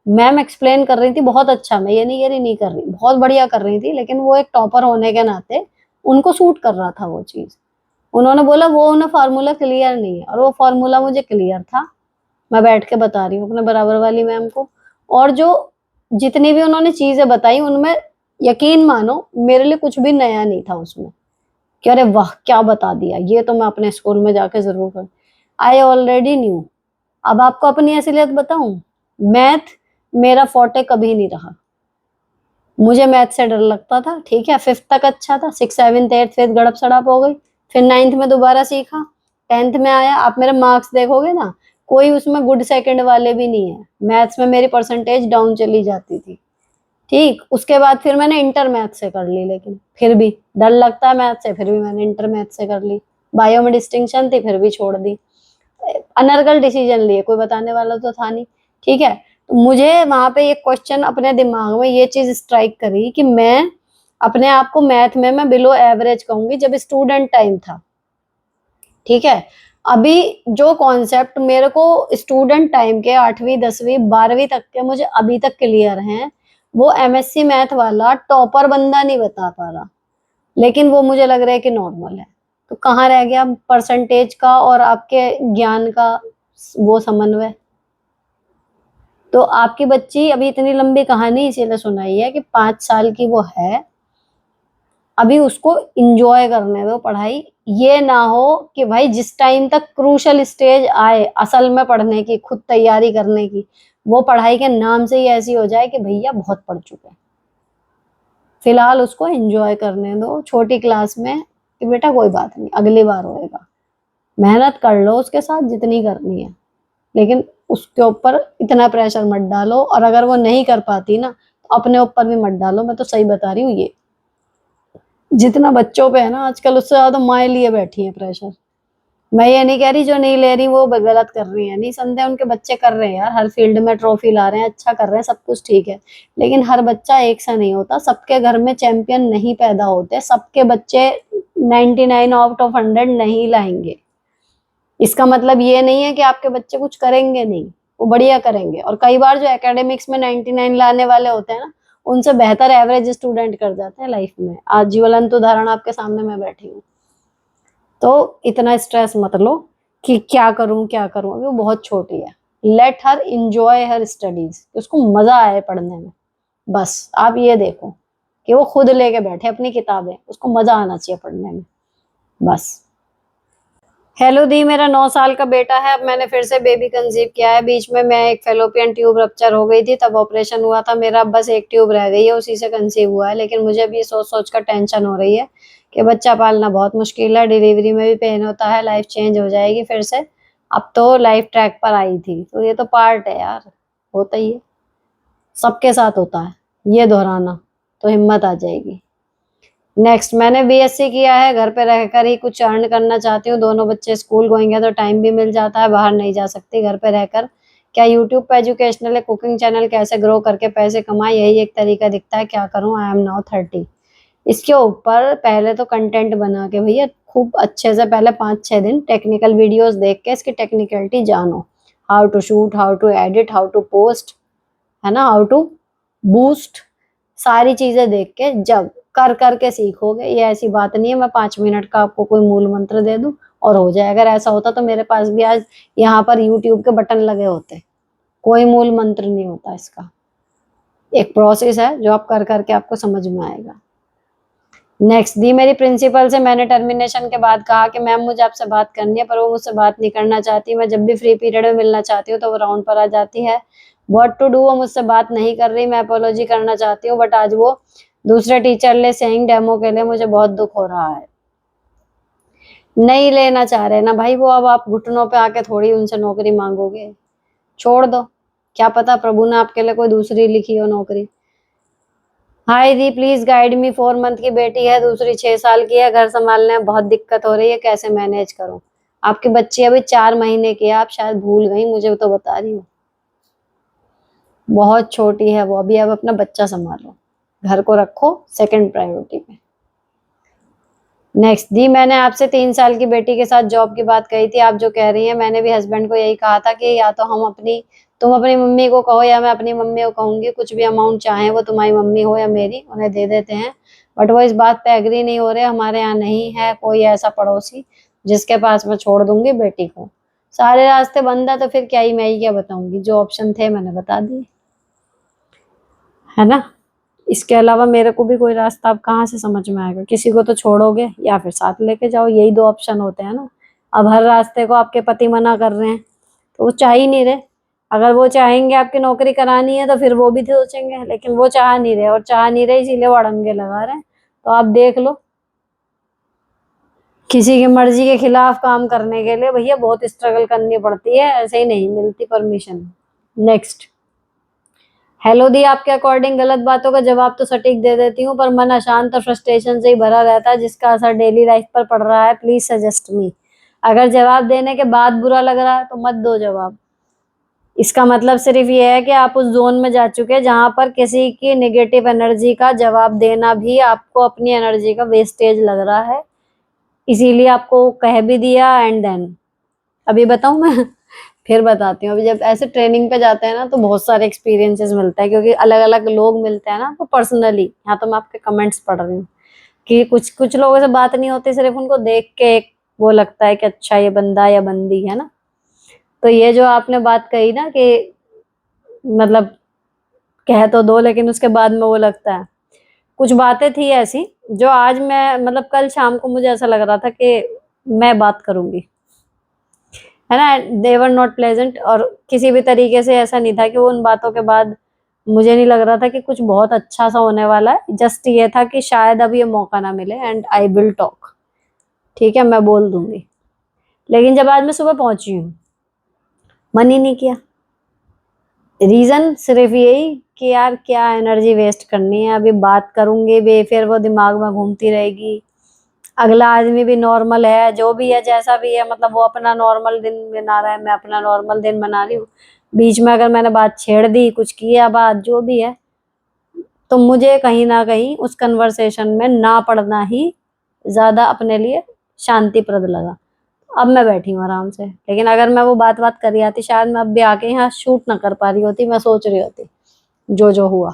मैम एक्सप्लेन कर रही थी बहुत अच्छा, मैं ये नहीं कह रही नहीं कर रही, बहुत बढ़िया कर रही थी, लेकिन वो एक टॉपर होने के नाते उनको सूट कर रहा था वो चीज। उन्होंने बोला वो उन्हें फार्मूला क्लियर नहीं है, और वो फार्मूला मुझे क्लियर था। मैं बैठ के बता रही हूँ अपने बराबर वाली मैम को, और जो जितनी भी उन्होंने चीजें बताई उनमें यकीन मानो मेरे लिए कुछ भी नया नहीं था उसमें, कि अरे वाह क्या बता दिया, ये तो मैं अपने स्कूल में जाके जरूर कर। I already knew. अब आपको अपनी असलियत बताऊं, मैथ मेरा फोर्टे कभी नहीं रहा। मुझे मैथ से डर लगता था। ठीक है, 5th तक अच्छा था, 6, 7, 8 फिर गड़प सड़प हो गई। फिर 9th में दोबारा सीखा, 10th में आया। आप मेरे मार्क्स देखोगे ना, कोई उसमें गुड सेकंड वाले भी नहीं है। मैथ्स में मेरी परसेंटेज डाउन चली जाती थी। ठीक, उसके बाद फिर मैंने इंटर मैथ से कर ली, लेकिन फिर भी डर लगता है मैथ से, फिर भी मैंने इंटर मैथ से कर ली। बायो में डिस्टिंक्शन थी, फिर भी छोड़ दी। अनर्गल डिसीजन लिए, कोई बताने वाला तो था नहीं। ठीक है, तो मुझे वहां पे ये क्वेश्चन अपने दिमाग में ये चीज स्ट्राइक करी कि मैं अपने आप को मैथ में मैं बिलो एवरेज कहूंगी जब स्टूडेंट टाइम था। ठीक है, अभी जो कॉन्सेप्ट मेरे को स्टूडेंट टाइम के 8वीं 10वीं 12वीं तक के मुझे अभी तक क्लियर हैं, वो एमएससी मैथ वाला टॉपर बंदा नहीं बता पा रहा, लेकिन वो मुझे लग रहा है कि नॉर्मल है। तो कहाँ रह गया परसेंटेज का और आपके ज्ञान का वो समन्वय। तो आपकी बच्ची अभी इतनी लंबी कहानी इसीलिए सुनाई है कि 5 साल की वो है, अभी उसको इंजॉय करने दो पढ़ाई। ये ना हो कि भाई जिस टाइम तक क्रूशल स्टेज आए असल में पढ़ने की, खुद तैयारी करने की, वो पढ़ाई के नाम से ही ऐसी हो जाए कि भैया बहुत पढ़ चुके हैं। फिलहाल उसको एंजॉय करने दो छोटी क्लास में, कि बेटा कोई बात नहीं अगली बार होएगा। मेहनत कर लो उसके साथ जितनी करनी है, लेकिन उसके ऊपर इतना प्रेशर मत डालो, और अगर वो नहीं कर पाती ना तो अपने ऊपर भी मत डालो। मैं तो सही बता रही हूँ, ये जितना बच्चों पे है ना आजकल, उससे ज्यादा माएँ लिए बैठी है प्रेशर। मैं ये नहीं कह रही जो नहीं ले रही वो गलत कर रही है, नहीं समझे, उनके बच्चे कर रहे हैं यार, हर फील्ड में ट्रॉफी ला रहे हैं, अच्छा कर रहे हैं, सब कुछ ठीक है। लेकिन हर बच्चा एक सा नहीं होता, सबके घर में चैंपियन नहीं पैदा होते, सबके बच्चे 99 आउट ऑफ 100 नहीं लाएंगे। इसका मतलब ये नहीं है कि आपके बच्चे कुछ करेंगे नहीं, वो बढ़िया करेंगे। और कई बार जो एकेडमिक्स में 99 लाने वाले होते हैं ना, उनसे बेहतर एवरेज स्टूडेंट कर जाते हैं लाइफ में। आज ज्वलंत उदाहरण आपके सामने मैं बैठी हूँ। तो इतना स्ट्रेस मत लो कि क्या करूं क्या करूं, अभी वो बहुत छोटी है। Let her enjoy her studies, उसको मजा आए पढ़ने में। बस आप ये देखो कि वो खुद लेके बैठे अपनी किताबें, उसको मजा आना चाहिए पढ़ने में, बस। हेलो दी, मेरा 9 साल का बेटा है, अब मैंने फिर से बेबी कंसीव किया है। बीच में मैं एक फेलोपियन ट्यूब रप्चर हो गई थी, तब ऑपरेशन हुआ था मेरा, अब बस एक ट्यूब रह गई है, उसी से कंसीव हुआ है। लेकिन मुझे अब ये सोच सोच कर टेंशन हो रही है कि बच्चा पालना बहुत मुश्किल है, डिलीवरी में भी पेन होता है, लाइफ चेंज हो जाएगी फिर से। अब तो लाइफ ट्रैक पर आई थी, तो ये तो पार्ट है यार, होता ही है, सबके साथ होता है। ये दोहराना तो हिम्मत आ जाएगी। नेक्स्ट, मैंने बीएससी किया है, घर पे रहकर ही कुछ अर्न करना चाहती हूँ। दोनों बच्चे स्कूल गोइंग है तो टाइम भी मिल जाता है, बाहर नहीं जा सकती, घर पे रहकर क्या यूट्यूब पे एजुकेशनल है, कुकिंग चैनल कैसे ग्रो करके पैसे कमाए, यही एक तरीका दिखता है, क्या करूं, आई एम नाउ 30। इसके ऊपर पहले तो कंटेंट बना के भैया खूब अच्छे से पहले 5-6 दिन टेक्निकल वीडियोस देख के इसकी टेक्निकलिटी जानो, how to shoot, how to edit, how to post, है ना, हाउ टू बूस्ट, सारी चीजें देख के जब कर करके सीखोगे। ये ऐसी बात नहीं है मैं 5 मिनट का आपको कोई मूल मंत्र दे दूं और हो जाए। अगर ऐसा होता तो मेरे पास भी आज यहाँ पर यूट्यूब के बटन लगे होते। कोई मूल मंत्र नहीं होता इसका, एक प्रोसेस है जो आप कर करके आपको समझ में आएगा। नेक्स्ट दी मेरी प्रिंसिपल से मैंने टर्मिनेशन के बाद कहा कि मैम मुझे आपसे बात करनी है, पर वो मुझसे बात नहीं करना चाहती। मैं जब भी फ्री पीरियड में मिलना चाहती हूँ तो वो राउंड पर आ जाती है। व्हाट टू डू, वो मुझसे बात नहीं कर रही। मैं अपोलॉजी करना चाहती हूँ बट आज वो दूसरे टीचर ले सेइंग डेमो के लिए मुझे बहुत दुख हो रहा है। नहीं लेना चाह रहे ना भाई वो, अब आप घुटनों पे आके थोड़ी उनसे नौकरी मांगोगे, छोड़ दो, क्या पता प्रभु ने आपके लिए कोई दूसरी लिखी हो नौकरी। हाय दी प्लीज गाइड मी, 4 मंथ की बेटी है, दूसरी 6 साल की है, घर संभालने में बहुत दिक्कत हो रही है, कैसे मैनेज करूं। आपकी बच्ची अभी 4 महीने की है, आप शायद भूल गई, मुझे तो बता रही हूँ, बहुत छोटी है वो अभी। अब अपना बच्चा संभालो, घर को रखो सेकंड प्रायोरिटी पे। नेक्स्ट दी मैंने आपसे 3 साल की बेटी के साथ जॉब की बात कही थी, आप जो कह रही हैं, मैंने भी हस्बैंड को यही कहा था कि या तो तुम अपनी मम्मी को कहो या मैं अपनी मम्मी को कहूंगी, कुछ भी अमाउंट चाहे वो तुम्हारी मम्मी हो या मेरी, उन्हें दे देते हैं। बट वो इस बात पे एग्री नहीं हो रहे। हमारे यहाँ नहीं है कोई ऐसा पड़ोसी जिसके पास मैं छोड़ दूंगी बेटी को, सारे रास्ते बंद है, तो फिर क्या ही मैं ही क्या बताऊंगी, जो ऑप्शन थे मैंने बता दिए, है ना। इसके अलावा मेरे को भी कोई रास्ता अब कहाँ से समझ में आएगा, किसी को तो छोड़ोगे या फिर साथ लेके जाओ, यही 2 ऑप्शन होते हैं ना। अब हर रास्ते को आपके पति मना कर रहे हैं तो वो चाह ही नहीं रहे। अगर वो चाहेंगे आपकी नौकरी करानी है तो फिर वो भी सोचेंगे, लेकिन वो चाह नहीं रहे, और चाह नहीं रहे इसीलिए वो अड़ंगे लगा रहे हैं। तो आप देख लो, किसी की मर्जी के खिलाफ काम करने के लिए भैया बहुत स्ट्रगल करनी पड़ती है, ऐसे ही नहीं मिलती परमिशन। नेक्स्ट, हेलो दी, आपके अकॉर्डिंग गलत बातों का जवाब तो सटीक दे देती हूँ पर मन अशांत और फ्रस्ट्रेशन से ही भरा रहता है जिसका असर डेली लाइफ पर पड़ रहा है, प्लीज सजेस्ट मी। अगर जवाब देने के बाद बुरा लग रहा है तो मत दो जवाब। इसका मतलब सिर्फ ये है कि आप उस जोन में जा चुके हैं जहां पर किसी की नेगेटिव एनर्जी का जवाब देना भी आपको अपनी एनर्जी का वेस्टेज लग रहा है, इसीलिए आपको कह भी दिया। एंड देन अभी बताऊं मैं फिर बताती हूँ। अभी जब ऐसे ट्रेनिंग पे जाते हैं ना तो बहुत सारे एक्सपीरियंसेस मिलता है, क्योंकि अलग अलग लोग मिलते हैं ना, तो पर्सनली यहाँ तो मैं आपके कमेंट्स पढ़ रही हूँ कि कुछ कुछ लोगों से बात नहीं होती, सिर्फ उनको देख के एक वो लगता है कि अच्छा ये बंदा या बंदी है ना। तो ये जो आपने बात कही ना कि मतलब कह तो दो लेकिन उसके बाद में वो लगता है, कुछ बातें थी ऐसी जो आज मैं मतलब कल शाम को मुझे ऐसा लग रहा था कि मैं बात करूंगी, है ना। दे वर नॉट प्लेजेंट, और किसी भी तरीके से ऐसा नहीं था कि वो उन बातों के बाद मुझे नहीं लग रहा था कि कुछ बहुत अच्छा सा होने वाला है। जस्ट ये था कि शायद अब ये मौका ना मिले एंड आई विल टॉक, ठीक है मैं बोल दूंगी। लेकिन जब आज मैं सुबह पहुंची हूँ, मन ही नहीं किया। रीजन सिर्फ यही कि यार क्या एनर्जी वेस्ट करनी है, अभी बात करूंगी भी फिर वो दिमाग में घूमती रहेगी। अगला आदमी भी नॉर्मल है, जो भी है जैसा भी है, मतलब वो अपना नॉर्मल दिन बना रहा है, मैं अपना नॉर्मल दिन बना रही हूँ। बीच में अगर मैंने बात छेड़ दी, कुछ किया बात जो भी है, तो मुझे कहीं ना कहीं उस कन्वर्सेशन में ना पढ़ना ही ज्यादा अपने लिए शांतिप्रद लगा। अब मैं बैठी हूँ आराम से, लेकिन अगर मैं वो बात बात करी आती शायद मैं अब भी आके यहाँ शूट ना कर पा रही होती, मैं सोच रही होती जो जो हुआ,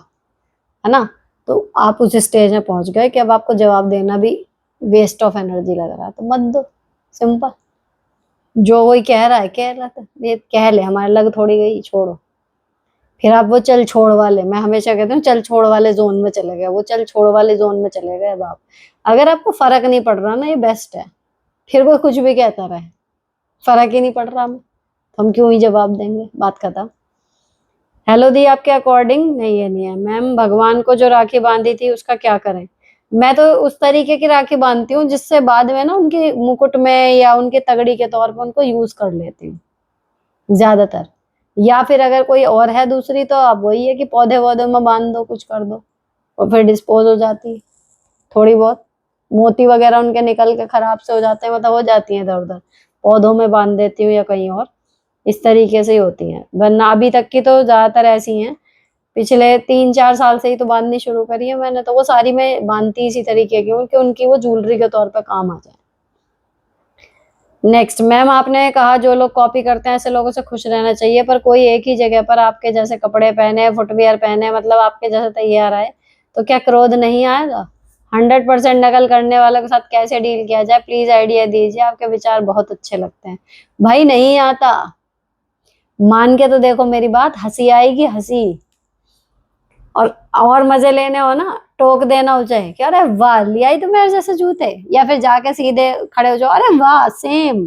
है ना। तो आप उस स्टेज में पहुंच गए कि अब आपको जवाब देना भी वेस्ट ऑफ एनर्जी लग रहा है, तो मत दो, सिंपल। जो वही कह रहा है कह रहा था, ये कह ले, हमारे लग थोड़ी गई, छोड़ो। फिर आप वो चल छोड़ वाले, मैं हमेशा कहती हूँ चल छोड़ वाले जोन में चले गए, वो चल छोड़ वाले जोन में चले गए। अब आप अगर आपको फर्क नहीं पड़ रहा ना, ये बेस्ट है। फिर कोई कुछ भी कहता रहे, फर्क ही नहीं पड़ रहा हमें, तो हम क्यों ही जवाब देंगे, बात खत्म। हेलो दी, आपके अकॉर्डिंग नहीं, ये नहीं है मैम, भगवान को जो राखी बांधी थी उसका क्या करें। मैं तो उस तरीके की राखी बांधती हूँ जिससे बाद में ना उनके मुकुट में या उनके तगड़ी के तौर पर उनको यूज कर लेती हूँ ज्यादातर। या फिर अगर कोई और है दूसरी तो अब वही है कि पौधे वौधे में बांध दो, कुछ कर दो, और फिर डिस्पोज हो जाती है। थोड़ी बहुत मोती वगैरह उनके निकल के खराब से हो जाते हैं, मतलब हो जाती है इधर उधर, पौधों में बांध देती हूँ या कहीं और, इस तरीके से ही होती हैं, वरना अभी तक की तो ज्यादातर ऐसी हैं। पिछले 3-4 साल से ही तो बांधनी शुरू करी है मैंने, तो वो सारी मैं बांधती इसी तरीके की हूँ कि उनकी वो ज्वेलरी के तौर पे काम आ जाए। नेक्स्ट मैम, आपने कहा जो लोग कॉपी करते हैं ऐसे लोगों से खुश रहना चाहिए, पर कोई एक ही जगह पर आपके जैसे कपड़े पहने, फुटवियर पहने, मतलब आपके जैसे तैयार आए, तो क्या क्रोध नहीं आएगा? 100% नकल करने वालों के साथ कैसे डील किया जाए, प्लीज आइडिया दीजिए, आपके विचार बहुत अच्छे लगते हैं। भाई नहीं आता, मान के तो देखो मेरी बात, हंसी आएगी हंसी। और मजे लेने हो ना, टोक देना हो चाहे कि अरे वाह लिया ही तो मेरे जैसे जूते, या फिर जाके सीधे खड़े हो जाओ, अरे वाह सेम।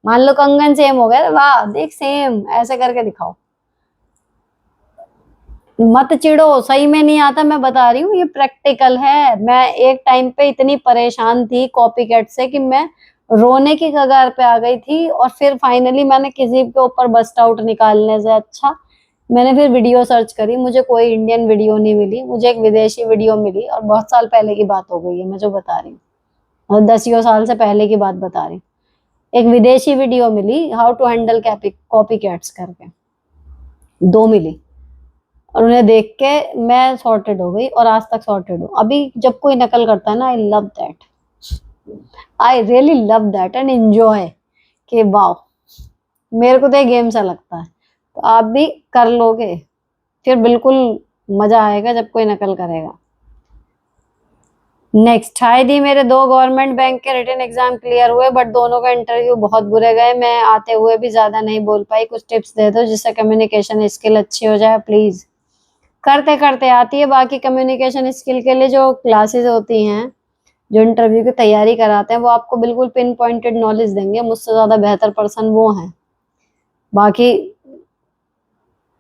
मान लो कंगन सेम हो गया, वाह देख सेम, ऐसे करके दिखाओ। मत चिढ़ो, सही में नहीं आता, मैं बता रही हूँ, ये प्रैक्टिकल है। मैं एक टाइम पे इतनी परेशान थी कॉपी कैट से कि मैं रोने की कगार पे आ गई थी, और फिर फाइनली मैंने किसी के ऊपर बस्ट आउट निकालने से अच्छा मैंने फिर वीडियो सर्च करी, मुझे कोई इंडियन वीडियो नहीं मिली, मुझे एक विदेशी वीडियो मिली, और बहुत साल पहले की बात हो गई है मैं जो बता रही हूँ, और 10 साल से पहले की बात बता रही हूँ। एक विदेशी वीडियो मिली, how to handle copy cats करके, 2 मिली, और उन्हें देख के मैं सॉर्टेड हो गई, और आज तक सॉर्टेड हूँ। अभी जब कोई नकल करता है ना, I love that, I really love that and enjoy, कि वाह, मेरे को तो ये गेम सा लगता है। तो आप भी कर लोगे, फिर बिल्कुल मजा आएगा जब कोई नकल करेगा। नेक्स्ट, हाय दी, मेरे 2 गवर्नमेंट बैंक के रिटन एग्जाम क्लियर हुए, बट दोनों का इंटरव्यू बहुत बुरे गए, मैं आते हुए भी ज्यादा नहीं बोल पाई, कुछ टिप्स दे दो जिससे कम्युनिकेशन स्किल अच्छी हो जाए प्लीज। करते करते आती है, बाकी कम्युनिकेशन स्किल के लिए जो क्लासेस होती हैं, जो इंटरव्यू की तैयारी कराते हैं, वो आपको बिल्कुल पिन पॉइंटेड नॉलेज देंगे, मुझसे ज्यादा बेहतर पर्सन वो हैं। बाकी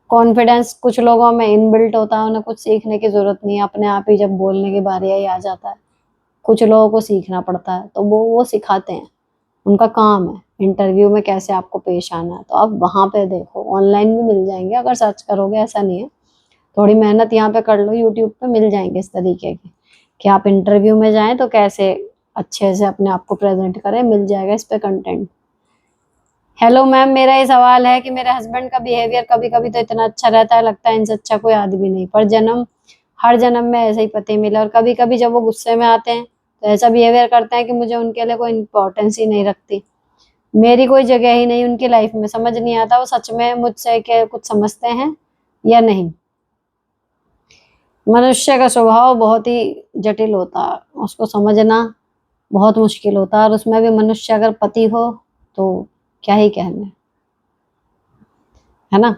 कॉन्फिडेंस कुछ लोगों में इनबिल्ट होता है, उन्हें कुछ सीखने की जरूरत नहीं है, अपने आप ही जब बोलने की बारी आई आ जाता है। कुछ लोगों को सीखना पड़ता है, तो वो सिखाते हैं, उनका काम है इंटरव्यू में कैसे आपको पेश आना है। तो आप वहां पे देखो, ऑनलाइन भी मिल जाएंगे अगर सर्च करोगे, ऐसा नहीं है, थोड़ी मेहनत यहाँ पे कर लो, यूट्यूब पे मिल जाएंगे इस तरीके के कि आप इंटरव्यू में जाएं तो कैसे अच्छे से अपने आप को प्रेजेंट करें, मिल जाएगा इस पे कंटेंट। हेलो मैम, मेरा ये सवाल है कि मेरे हस्बैंड का बिहेवियर कभी कभी तो इतना अच्छा रहता है, लगता है इनसे अच्छा कोई आदमी नहीं, पर हर जन्म में ऐसे ही पति मिले, और कभी कभी जब वो गुस्से में आते हैं तो ऐसा बिहेवियर करते हैं कि मुझे उनके लिए कोई इम्पोर्टेंस ही नहीं रखती, मेरी कोई जगह ही नहीं उनकी लाइफ में। समझ नहीं आता वो सच में मुझसे क्या कुछ समझते हैं या नहीं। मनुष्य का स्वभाव बहुत ही जटिल होता है, उसको समझना बहुत मुश्किल होता है, और उसमें भी मनुष्य अगर पति हो तो क्या ही कहने, है ना।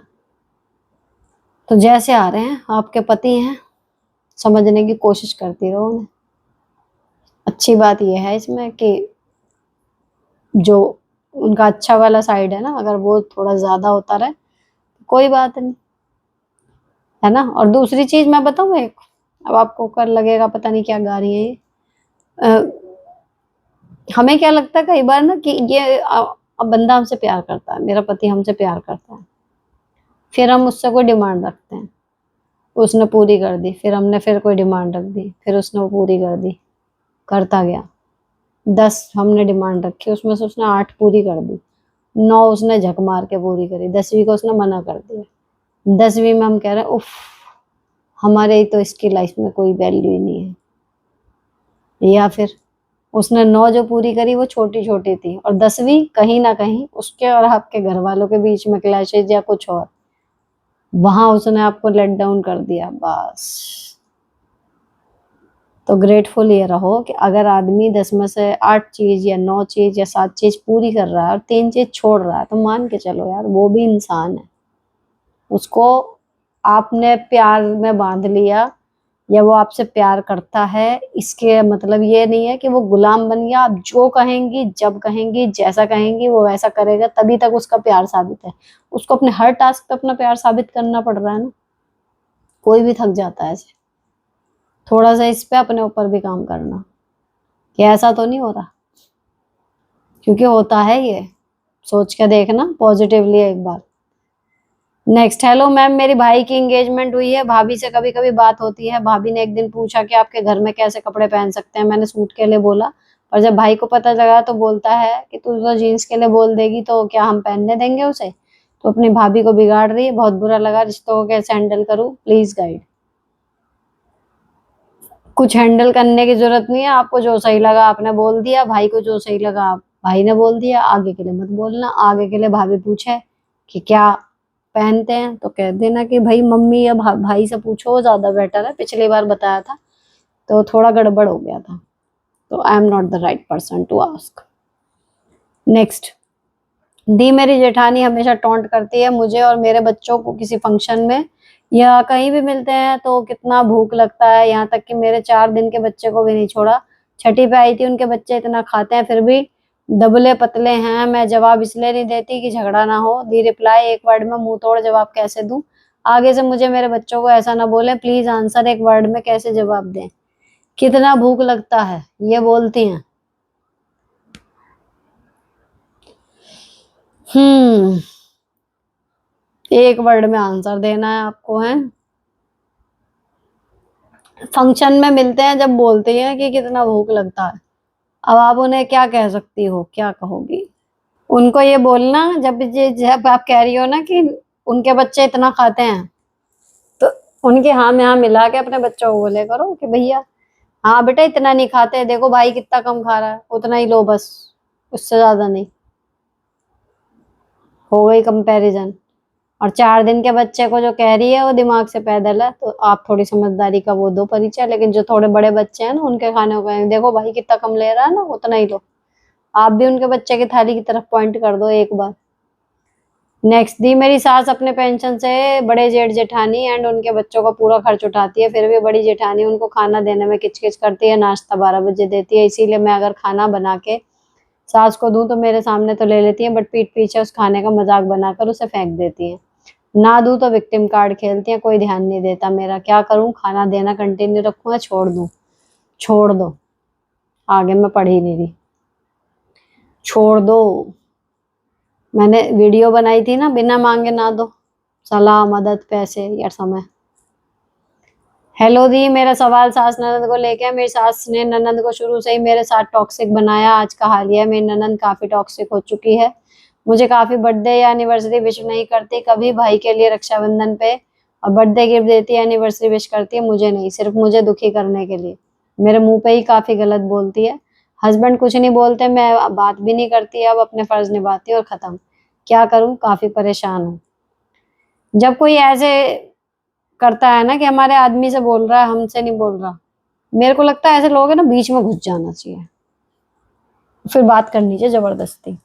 तो जैसे आ रहे हैं आपके पति हैं, समझने की कोशिश करती रहो उन्हें। अच्छी बात यह है इसमें कि जो उनका अच्छा वाला साइड है ना, अगर वो थोड़ा ज्यादा होता रहे कोई बात नहीं, है ना। और दूसरी चीज मैं बताऊं एक, अब आपको कर लगेगा पता नहीं क्या गा रही है ये, हमें क्या लगता है कई बार ना कि ये अब बंदा हमसे प्यार करता है, मेरा पति हमसे प्यार करता है, फिर हम उससे कोई डिमांड रखते हैं, उसने पूरी कर दी, फिर हमने फिर कोई डिमांड रख दी, फिर उसने वो पूरी कर दी, करता गया, 10 हमने डिमांड रखी, उसमें से उसने 8 पूरी कर दी, 9 उसने झक मार के पूरी करी, 10वीं को उसने मना कर दिया, 10वीं में हम कह रहे हैं उफ, हमारे तो इसकी लाइफ में कोई वैल्यू ही नहीं है। या फिर उसने 9 जो पूरी करी वो छोटी छोटी थी, और 10वीं कहीं ना कहीं उसके और आपके घर वालों के बीच में क्लैशेज या कुछ और, वहां उसने आपको लेट डाउन कर दिया बस। तो ग्रेटफुल ये रहो कि अगर आदमी 10 में से 8 चीज या 9 चीज या 7 चीज पूरी कर रहा है और 3 चीज छोड़ रहा है, तो मान के चलो यार वो भी इंसान है, उसको आपने प्यार में बांध लिया या वो आपसे प्यार करता है, इसके मतलब ये नहीं है कि वो गुलाम बन गया, आप जो कहेंगी जब कहेंगी जैसा कहेंगी वो वैसा करेगा, तभी तक उसका प्यार साबित है। उसको अपने हर टास्क पे अपना प्यार साबित करना पड़ रहा है ना, कोई भी थक जाता है ऐसे। थोड़ा सा इस पे अपने ऊपर भी काम करना कि ऐसा तो नहीं हो रहा, क्योंकि होता है ये, सोच के देखना पॉजिटिवली एक बार। नेक्स्ट, हेलो मैम, मेरी भाई की एंगेजमेंट हुई है, भाभी से कभी कभी बात होती है, भाभी ने एक दिन पूछा कि आपके घर में कैसे कपड़े पहन सकते हैं, मैंने सूट के लिए बोला, पर जब भाई को पता लगा तो बोलता है कि तू तो जीन्स के लिए बोल देगी तो क्या हम पहनने देंगे उसे, तो अपनी भाभी को बिगाड़ रही है, बहुत बुरा लगा। रिश्तों को कैसे हैंडल करूं, प्लीज गाइड। कुछ हैंडल करने की जरूरत नहीं है, आपको जो सही लगा आपने बोल दिया, भाई को जो सही लगा आप भाई ने बोल दिया, आगे के लिए मत बोलना। आगे के लिए भाभी पूछे कि क्या पहनते हैं तो कह देना कि भाई मम्मी या भाई से पूछो, वो ज्यादा बेटर है, पिछली बार बताया था तो थोड़ा गड़बड़ हो गया था, तो I am not the right person to ask. Next, दी मेरी जेठानी हमेशा टॉन्ट करती है मुझे और मेरे बच्चों को किसी फंक्शन में या कहीं भी मिलते हैं तो कितना भूख लगता है, यहाँ तक कि मेरे 4 दिन के बच्चे को भी नहीं छोड़ा। छठी पे आई थी, उनके बच्चे इतना खाते हैं फिर भी दबले पतले हैं। मैं जवाब इसलिए नहीं देती कि झगड़ा ना हो। दी रिप्लाई, एक वर्ड में मुंह तोड़ जवाब कैसे दूं? आगे से मुझे मेरे बच्चों को ऐसा ना बोले, प्लीज आंसर, एक वर्ड में कैसे जवाब दें? कितना भूख लगता है, ये बोलती हैं। हम्म, एक वर्ड में आंसर देना है आपको, है? फंक्शन में मिलते हैं जब बोलते हैं कि कितना भूख लगता है, अब आप उन्हें क्या कह सकती हो, क्या कहोगी? उनको ये बोलना, जब आप कह रही हो ना कि उनके बच्चे इतना खाते हैं, तो उनके हाँ में हाँ मिला के अपने बच्चों को बोले करो कि भैया हाँ बेटा इतना नहीं खाते, देखो भाई कितना कम खा रहा है, उतना ही लो बस, उससे ज्यादा नहीं। हो गई कंपैरिजन। और 4 दिन के बच्चे को जो कह रही है वो दिमाग से पैदल है, तो आप थोड़ी समझदारी का वो दो परिचय। लेकिन जो थोड़े बड़े बच्चे हैं ना, उनके खाने को कहें, देखो भाई कितना कम ले रहा है ना, उतना ही लो। आप भी उनके बच्चे की थाली की तरफ पॉइंट कर दो एक बार। नेक्स्ट, दी मेरी सास अपने पेंशन से बड़े जेठ जेठानी एंड उनके बच्चों का पूरा खर्च उठाती है, फिर भी बड़ी जेठानी उनको खाना देने में किचकिच करती है। नाश्ता 12 बजे देती है, इसीलिए मैं अगर खाना बना के सास को दूं तो मेरे सामने तो ले लेती है, बट पीठ पीछे उस खाने का मजाक बनाकर उसे फेंक देती है। ना दूं तो विक्टिम कार्ड खेलती है, कोई ध्यान नहीं देता मेरा। क्या करूं, खाना देना कंटिन्यू रखूं या छोड़ दूं? छोड़ दो, आगे मैं पढ़ ही नहीं रही, छोड़ दो। मैंने वीडियो बनाई थी ना, बिना मांगे ना दो, सलाह मदद पैसे या समय। हेलो दी, मेरा सवाल सास ननद को लेके है। मेरी सास ने ननद को शुरू से ही मेरे साथ टॉक्सिक बनाया, आज का हाल यह है, मेरी ननद काफी टॉक्सिक हो चुकी है। मुझे काफी बर्थडे या एनिवर्सरी विश नहीं करती, कभी भाई के लिए रक्षाबंधन पे और बर्थडे गिफ्ट देती है, एनिवर्सरी विश करती है, मुझे नहीं, सिर्फ मुझे दुखी करने के लिए। मेरे मुंह पे ही काफी गलत बोलती है। हस्बैंड कुछ नहीं बोलते, मैं बात भी नहीं करती, अब अपने फर्ज निभाती है और खत्म। क्या करूं, काफी परेशान हूँ। जब कोई ऐसे करता है ना कि हमारे आदमी से बोल रहा है, हमसे नहीं बोल रहा, मेरे को लगता है ऐसे लोग है ना बीच में घुस जाना चाहिए, फिर बात करनी चाहिए जबरदस्ती।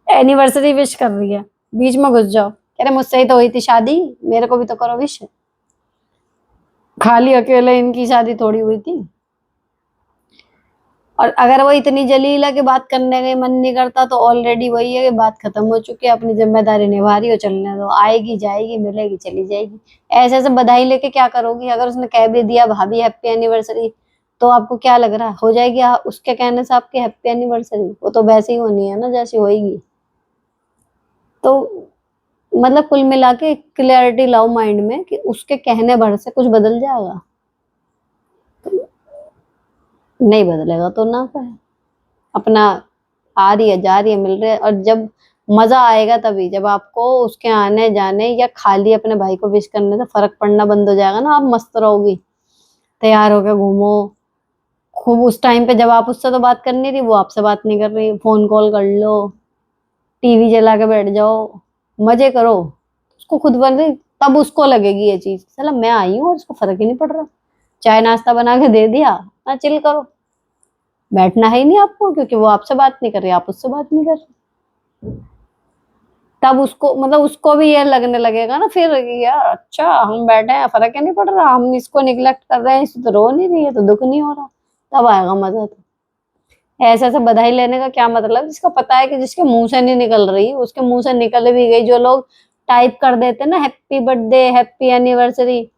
एनिवर्सरी विश कर रही है, बीच में घुस जाओ, कह रहे मुझसे ही तो हुई थी शादी, मेरे को भी तो करो विश। खाली अकेले इनकी शादी थोड़ी हुई थी। और अगर वो इतनी जलील है कि बात करने का मन नहीं करता, तो ऑलरेडी वही है कि बात खत्म हो चुकी है, अपनी जिम्मेदारी निभा रही हो, चलने दो, आएगी जाएगी, मिलेगी चली जाएगी। ऐसे ऐसे बधाई लेके क्या करोगी? अगर उसने कह भी दिया भाभी हैप्पी एनिवर्सरी, तो आपको क्या लग रहा है हो जाएगी उसके कहने से आपकी हैप्पी एनिवर्सरी? वो तो वैसे ही होनी है ना जैसी होएगी। तो मतलब कुल मिला के क्लियरिटी लाओ माइंड में कि उसके कहने भर से कुछ बदल जाएगा? नहीं बदलेगा तो ना कहे, अपना आ रही है जा रही है मिल रहे है। और जब मजा आएगा तभी, जब आपको उसके आने जाने या खाली अपने भाई को विश करने से फर्क पड़ना बंद हो जाएगा ना, आप मस्त रहोगी, तैयार होकर घूमो खूब। उस टाइम पे जब आप उससे तो बात करनी थी, वो आपसे बात नहीं कर रही, फोन कॉल कर लो, टीवी जला के बैठ जाओ, मजे करो। उसको खुद बन रही, तब उसको लगेगी ये चीज, चलो मैं आई हूँ और उसको फर्क ही नहीं पड़ रहा, चाय नाश्ता बना के दे दिया ना, चिल करो। बैठना है ही नहीं आपको, क्योंकि वो आपसे बात नहीं कर रही, आप उससे बात नहीं कर रहे। तब उसको मतलब उसको भी ये लगने लगेगा ना फिर कि यार अच्छा हम बैठे हैं, फर्क ही नहीं पड़ रहा, हम इसको निग्लेक्ट कर रहे हैं, इसे तो रो नहीं रही है, तो दुख नहीं हो रहा। तब आएगा मजा। तो ऐसे ऐसे बधाई लेने का क्या मतलब, जिसको पता है कि जिसके मुंह से नहीं निकल रही उसके मुंह से निकल भी गई। जो लोग टाइप कर देते ना हैप्पी बर्थडे हैप्पी एनिवर्सरी,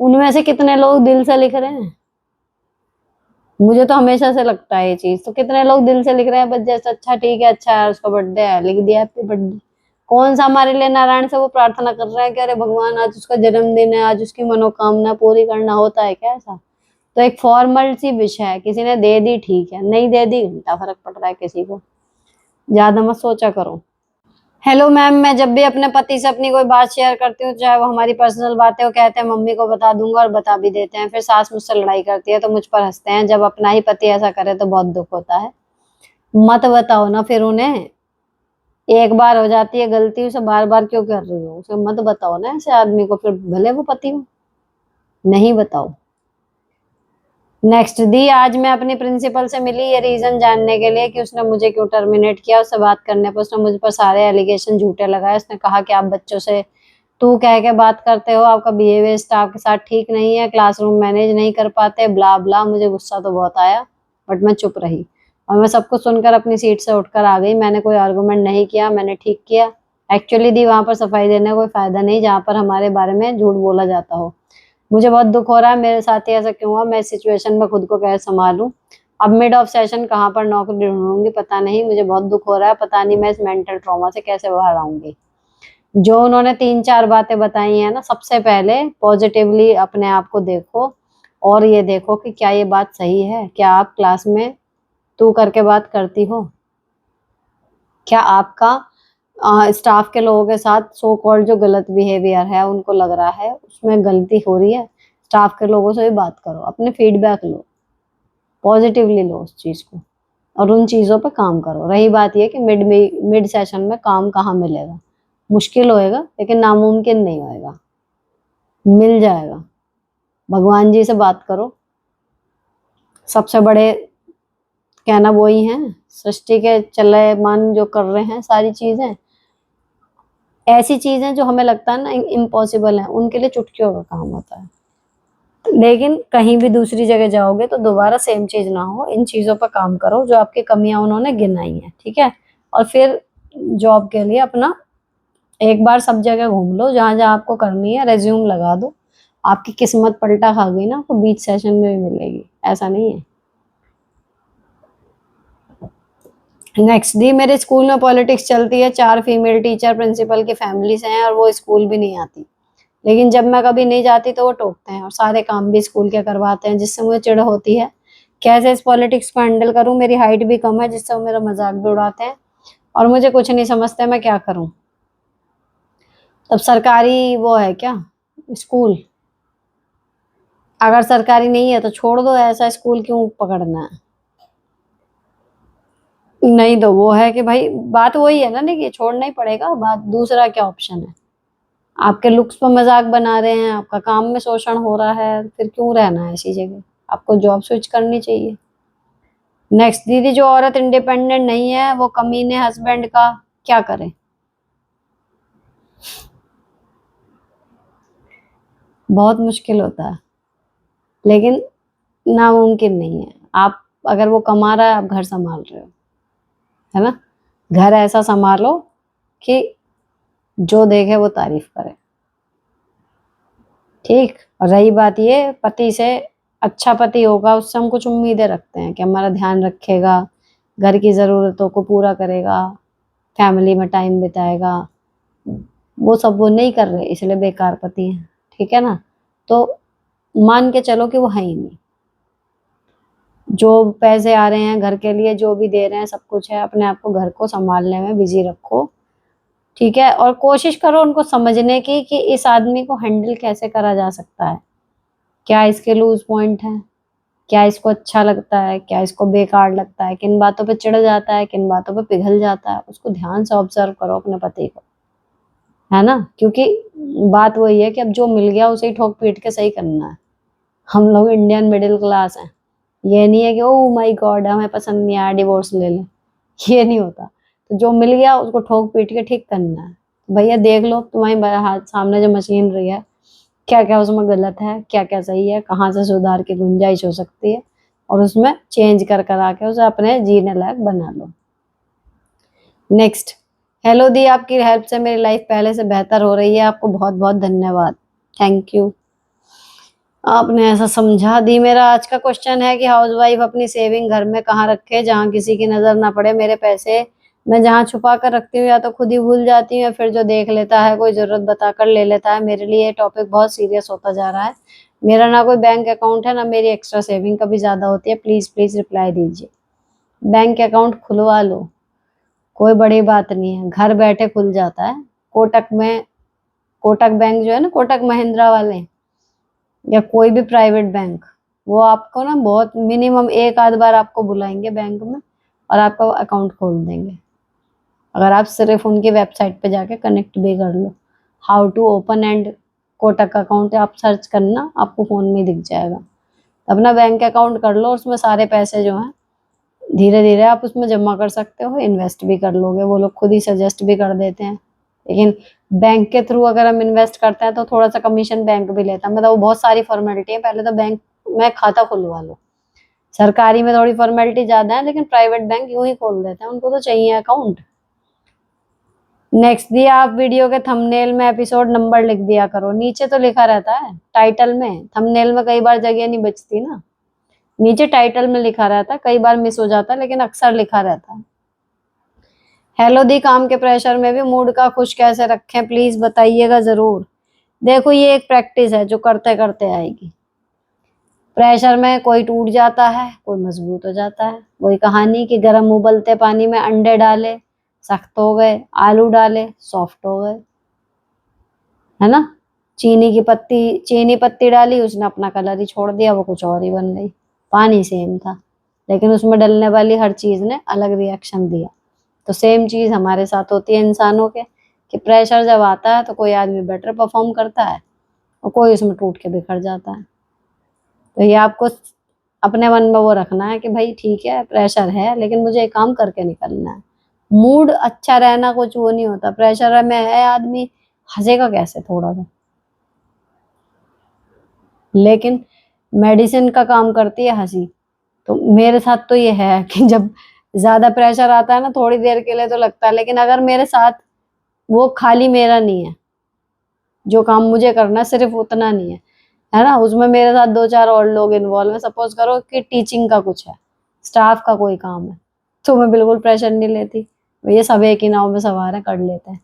उनमें से कितने लोग दिल से लिख रहे हैं? मुझे तो हमेशा से लगता है ये चीज, तो कितने लोग दिल से लिख रहे हैं बस जैसे अच्छा ठीक है, अच्छा है, उसका बर्थडे है, लिख दिया हैप्पी बर्थडे। कौन सा हमारे लिए नारायण से वो प्रार्थना कर रहा है कि अरे भगवान आज उसका जन्मदिन है, आज उसकी मनोकामना पूरी करना, होता है क्या ऐसा? तो एक फॉर्मल सी विश है, किसी ने दे दी ठीक है, नहीं दे दी घंटा फर्क पड़ रहा है किसी को। ज्यादा मत सोचा करो। हेलो मैम, मैं जब भी अपने पति से अपनी कोई बात शेयर करती हूँ, चाहे वो हमारी पर्सनल बात है, वो कहते हैं मम्मी को बता दूंगा, और बता भी देते हैं। फिर सास मुझसे लड़ाई करती है तो मुझ पर हंसते हैं। जब अपना ही पति ऐसा करे तो बहुत दुख होता है। मत बताओ ना फिर उन्हें। एक बार हो जाती है गलती, उसे बार बार क्यों कर रही हो? उसे मत बताओ ना ऐसे आदमी को, फिर भले वो पति हो। नहीं बताओ। नेक्स्ट दी, आज मैं अपनी प्रिंसिपल से मिली ये रीजन जानने के लिए कि उसने मुझे क्यों टर्मिनेट किया। उससे बात करने पर उसने मुझ पर सारे एलिगेशन झूठे लगाए। उसने कहा कि आप बच्चों से तू कह के बात करते हो, आपका बिहेवियर स्टाफ के साथ ठीक नहीं है, क्लासरूम मैनेज नहीं कर पाते, ब्ला ब्ला। मुझे गुस्सा तो बहुत आया, बट मैं चुप रही और मैं सब कुछ सुनकर अपनी सीट से उठकर आ गई। मैंने कोई आर्गुमेंट नहीं किया, मैंने ठीक किया। एक्चुअली दी, वहां पर सफाई देने का कोई फायदा नहीं जहाँ पर हमारे बारे में झूठ बोला जाता हो। मुझे बहुत दुख हो रहा है, मेरे साथ ही ऐसा क्यों हुआ? मैं इस सिचुएशन में खुद को कैसे संभालूं? अब मिड ऑफ सेशन कहाँ पर नौकरी ढूंढूंगी पता नहीं। मुझे बहुत दुख हो रहा है, पता नहीं मैं इस मेंटल ट्रॉमा से कैसे बाहर आऊंगी। जो उन्होंने 3-4 बातें बताई हैं ना, सबसे पहले पॉजिटिवली अपने आप को देखो और ये देखो कि क्या ये बात सही है। क्या आप क्लास में तू करके बात करती हो? क्या आपका स्टाफ के लोगों के साथ सो कॉल्ड जो गलत बिहेवियर है, उनको लग रहा है उसमें गलती हो रही है? स्टाफ के लोगों से भी बात करो, अपने फीडबैक लो, पॉजिटिवली लो उस चीज को और उन चीजों पे काम करो। रही बात ये कि मिड सेशन में काम कहाँ मिलेगा? मुश्किल होएगा, लेकिन नामुमकिन नहीं होएगा, मिल जाएगा। भगवान जी से बात करो, सबसे बड़े कहना वो ही हैं। सृष्टि के चलयमान जो कर रहे हैं सारी चीजें, ऐसी चीजें जो हमें लगता है ना इम्पॉसिबल है, उनके लिए चुटकियों का काम होता है। लेकिन कहीं भी दूसरी जगह जाओगे तो दोबारा सेम चीज ना हो। इन चीजों पर काम करो जो आपकी कमियां उन्होंने गिनाई है, ठीक है? और फिर जॉब के लिए अपना एक बार सब जगह घूम लो, जहां जहां आपको करनी है रेज्यूम लगा दो। आपकी किस्मत पलटा खा गई ना, आपको बीच सेशन में भी मिलेगी, ऐसा नहीं है। नेक्स्ट दी, मेरे स्कूल में पॉलिटिक्स चलती है। 4 फीमेल टीचर प्रिंसिपल की फैमिली से हैं और वो स्कूल भी नहीं आती। लेकिन जब मैं कभी नहीं जाती तो वो टोकते हैं और सारे काम भी स्कूल के करवाते हैं, जिससे मुझे चिढ़ होती है। कैसे इस पॉलिटिक्स को हैंडल करूं? मेरी हाइट भी कम है, जिससे वो मेरा मजाक भी उड़ाते हैं और मुझे कुछ नहीं समझते। मैं क्या करूं? तब सरकारी वो है क्या स्कूल? अगर सरकारी नहीं है तो छोड़ दो, ऐसा स्कूल क्यों पकड़ना है? नहीं तो वो है कि भाई बात वही है ना, नहीं कि छोड़ना ही पड़ेगा। बात दूसरा क्या ऑप्शन है? आपके लुक्स पर मजाक बना रहे हैं, आपका काम में शोषण हो रहा है, फिर क्यों रहना है ऐसी जगह? आपको जॉब स्विच करनी चाहिए। नेक्स्ट दीदी, जो औरत इंडिपेंडेंट नहीं है वो कमीने हस्बैंड का क्या करे? बहुत मुश्किल होता है, लेकिन नामुमकिन नहीं है। आप अगर वो कमा रहा है, आप घर संभाल रहे हो, है ना? घर ऐसा संभालो कि जो देखे वो तारीफ करे, ठीक? और रही बात ये पति से, अच्छा पति होगा उससे हम कुछ उम्मीदें रखते हैं कि हमारा ध्यान रखेगा, घर की जरूरतों को पूरा करेगा, फैमिली में टाइम बिताएगा। वो सब वो नहीं कर रहे, इसलिए बेकार पति है, ठीक है ना? तो मान के चलो कि वो है ही नहीं। जो पैसे आ रहे हैं घर के लिए, जो भी दे रहे हैं, सब कुछ है। अपने आप को, घर को संभालने में बिजी रखो, ठीक है? और कोशिश करो उनको समझने की कि इस आदमी को हैंडल कैसे करा जा सकता है। क्या इसके लूज पॉइंट है? क्या इसको अच्छा लगता है? क्या इसको बेकार लगता है? किन बातों पे चिढ़ जाता है, किन बातों पे पिघल जाता है? उसको ध्यान से ऑब्जर्व करो अपने पति को, है ना? क्योंकि बात वही है कि अब जो मिल गया उसे ही ठोक पीट के सही करना है। हम लोग इंडियन मिडिल क्लास हैं। ये नहीं है कि ओ माय गॉड हमें पसंद नहीं आया डिवोर्स ले लें, ये नहीं होता। तो जो मिल गया उसको ठोक पीट के ठीक करना है। भैया देख लो तुम्हारी हाथ सामने जो मशीनरी है, क्या क्या उसमें गलत है, क्या क्या सही है, कहाँ से सुधार की गुंजाइश हो सकती है, और उसमें चेंज कर कर आके उसे अपने जीने लायक बना लो। नेक्स्ट, हेलो दी, आपकी हेल्प से मेरी लाइफ पहले से बेहतर हो रही है, आपको बहुत बहुत धन्यवाद। थैंक यू, आपने ऐसा समझा। दी, मेरा आज का क्वेश्चन है कि हाउसवाइफ अपनी सेविंग घर में कहाँ रखे जहाँ किसी की नजर ना पड़े? मेरे पैसे मैं जहाँ छुपा कर रखती हूँ या तो खुद ही भूल जाती हूँ या फिर जो देख लेता है कोई जरूरत बताकर ले लेता है। मेरे लिए ये टॉपिक बहुत सीरियस होता जा रहा है। मेरा ना कोई बैंक अकाउंट है, ना मेरी एक्स्ट्रा सेविंग कभी ज्यादा होती है। प्लीज प्लीज रिप्लाई दीजिए। बैंक अकाउंट खुलवा लो, कोई बड़ी बात नहीं है, घर बैठे खुल जाता है। कोटक में, कोटक बैंक जो है ना, कोटक महिंद्रा वाले, या कोई भी प्राइवेट बैंक, वो आपको ना बहुत मिनिमम एक आध बार आपको बुलाएंगे बैंक में और आपका अकाउंट खोल देंगे। अगर आप सिर्फ उनकी वेबसाइट पे जाके कनेक्ट भी कर लो, how to open and Kotak account आप सर्च करना, आपको फोन में दिख जाएगा। अपना बैंक अकाउंट कर लो, उसमें सारे पैसे जो हैं धीरे धीरे आप उसमें जमा कर सकते हो, इन्वेस्ट भी कर लोगे, वो लोग खुद ही सजेस्ट भी कर देते हैं। लेकिन बैंक के थ्रू अगर हम इन्वेस्ट करते हैं तो थोड़ा सा कमीशन बैंक भी लेता है, मतलब वो बहुत सारी फॉर्मेलिटी है। पहले तो बैंक में खाता खुलवा लो। सरकारी में थोड़ी फॉर्मेलिटी ज्यादा है, लेकिन प्राइवेट बैंक यूं ही खोल देते हैं, उनको तो चाहिए अकाउंट। नेक्स्ट दिया, आप वीडियो के थंबनेल में एपिसोड नंबर लिख दिया करो। नीचे तो लिखा रहता है टाइटल में, थंबनेल में कई बार जगह नहीं बचती ना, नीचे टाइटल में लिखा रहता है, कई बार मिस हो जाता है लेकिन अक्सर लिखा रहता है। हेलो दी, काम के प्रेशर में भी मूड का खुश कैसे रखें, प्लीज बताइएगा जरूर। देखो ये एक प्रैक्टिस है जो करते करते आएगी। प्रेशर में कोई टूट जाता है, कोई मजबूत हो जाता है। वही कहानी कि गर्म उबलते पानी में अंडे डाले, सख्त हो गए, आलू डाले, सॉफ्ट हो गए, है ना। चीनी पत्ती डाली, उसने अपना कलर ही छोड़ दिया, वो कुछ और ही बन गई। पानी सेम था, लेकिन उसमें डलने वाली हर चीज ने अलग रिएक्शन दिया। तो सेम चीज हमारे साथ होती है इंसानों के, कि प्रेशर जब आता है तो कोई आदमी बेटर परफॉर्म करता है और कोई उसमें टूट के बिखर जाता है। तो ये आपको अपने मन में वो रखना है कि भाई ठीक है प्रेशर है, लेकिन मुझे एक काम करके निकलना है। मूड अच्छा रहना कुछ वो नहीं होता, प्रेशर में है आदमी, हंसेगा कैसे थोड़ा सा। लेकिन मेडिसिन का काम करती है हंसी। तो मेरे साथ तो ये है कि जब ज्यादा प्रेशर आता है ना, थोड़ी देर के लिए तो लगता है, लेकिन अगर मेरे साथ वो खाली मेरा नहीं है, जो काम मुझे करना है सिर्फ उतना नहीं है ना, उसमें मेरे साथ दो चार और लोग इन्वॉल्व है। सपोज करो कि टीचिंग का कुछ है, स्टाफ का कोई काम है, तो मैं बिल्कुल प्रेशर नहीं लेती, ये सब एक ही नाव में सवार है, कर लेते हैं।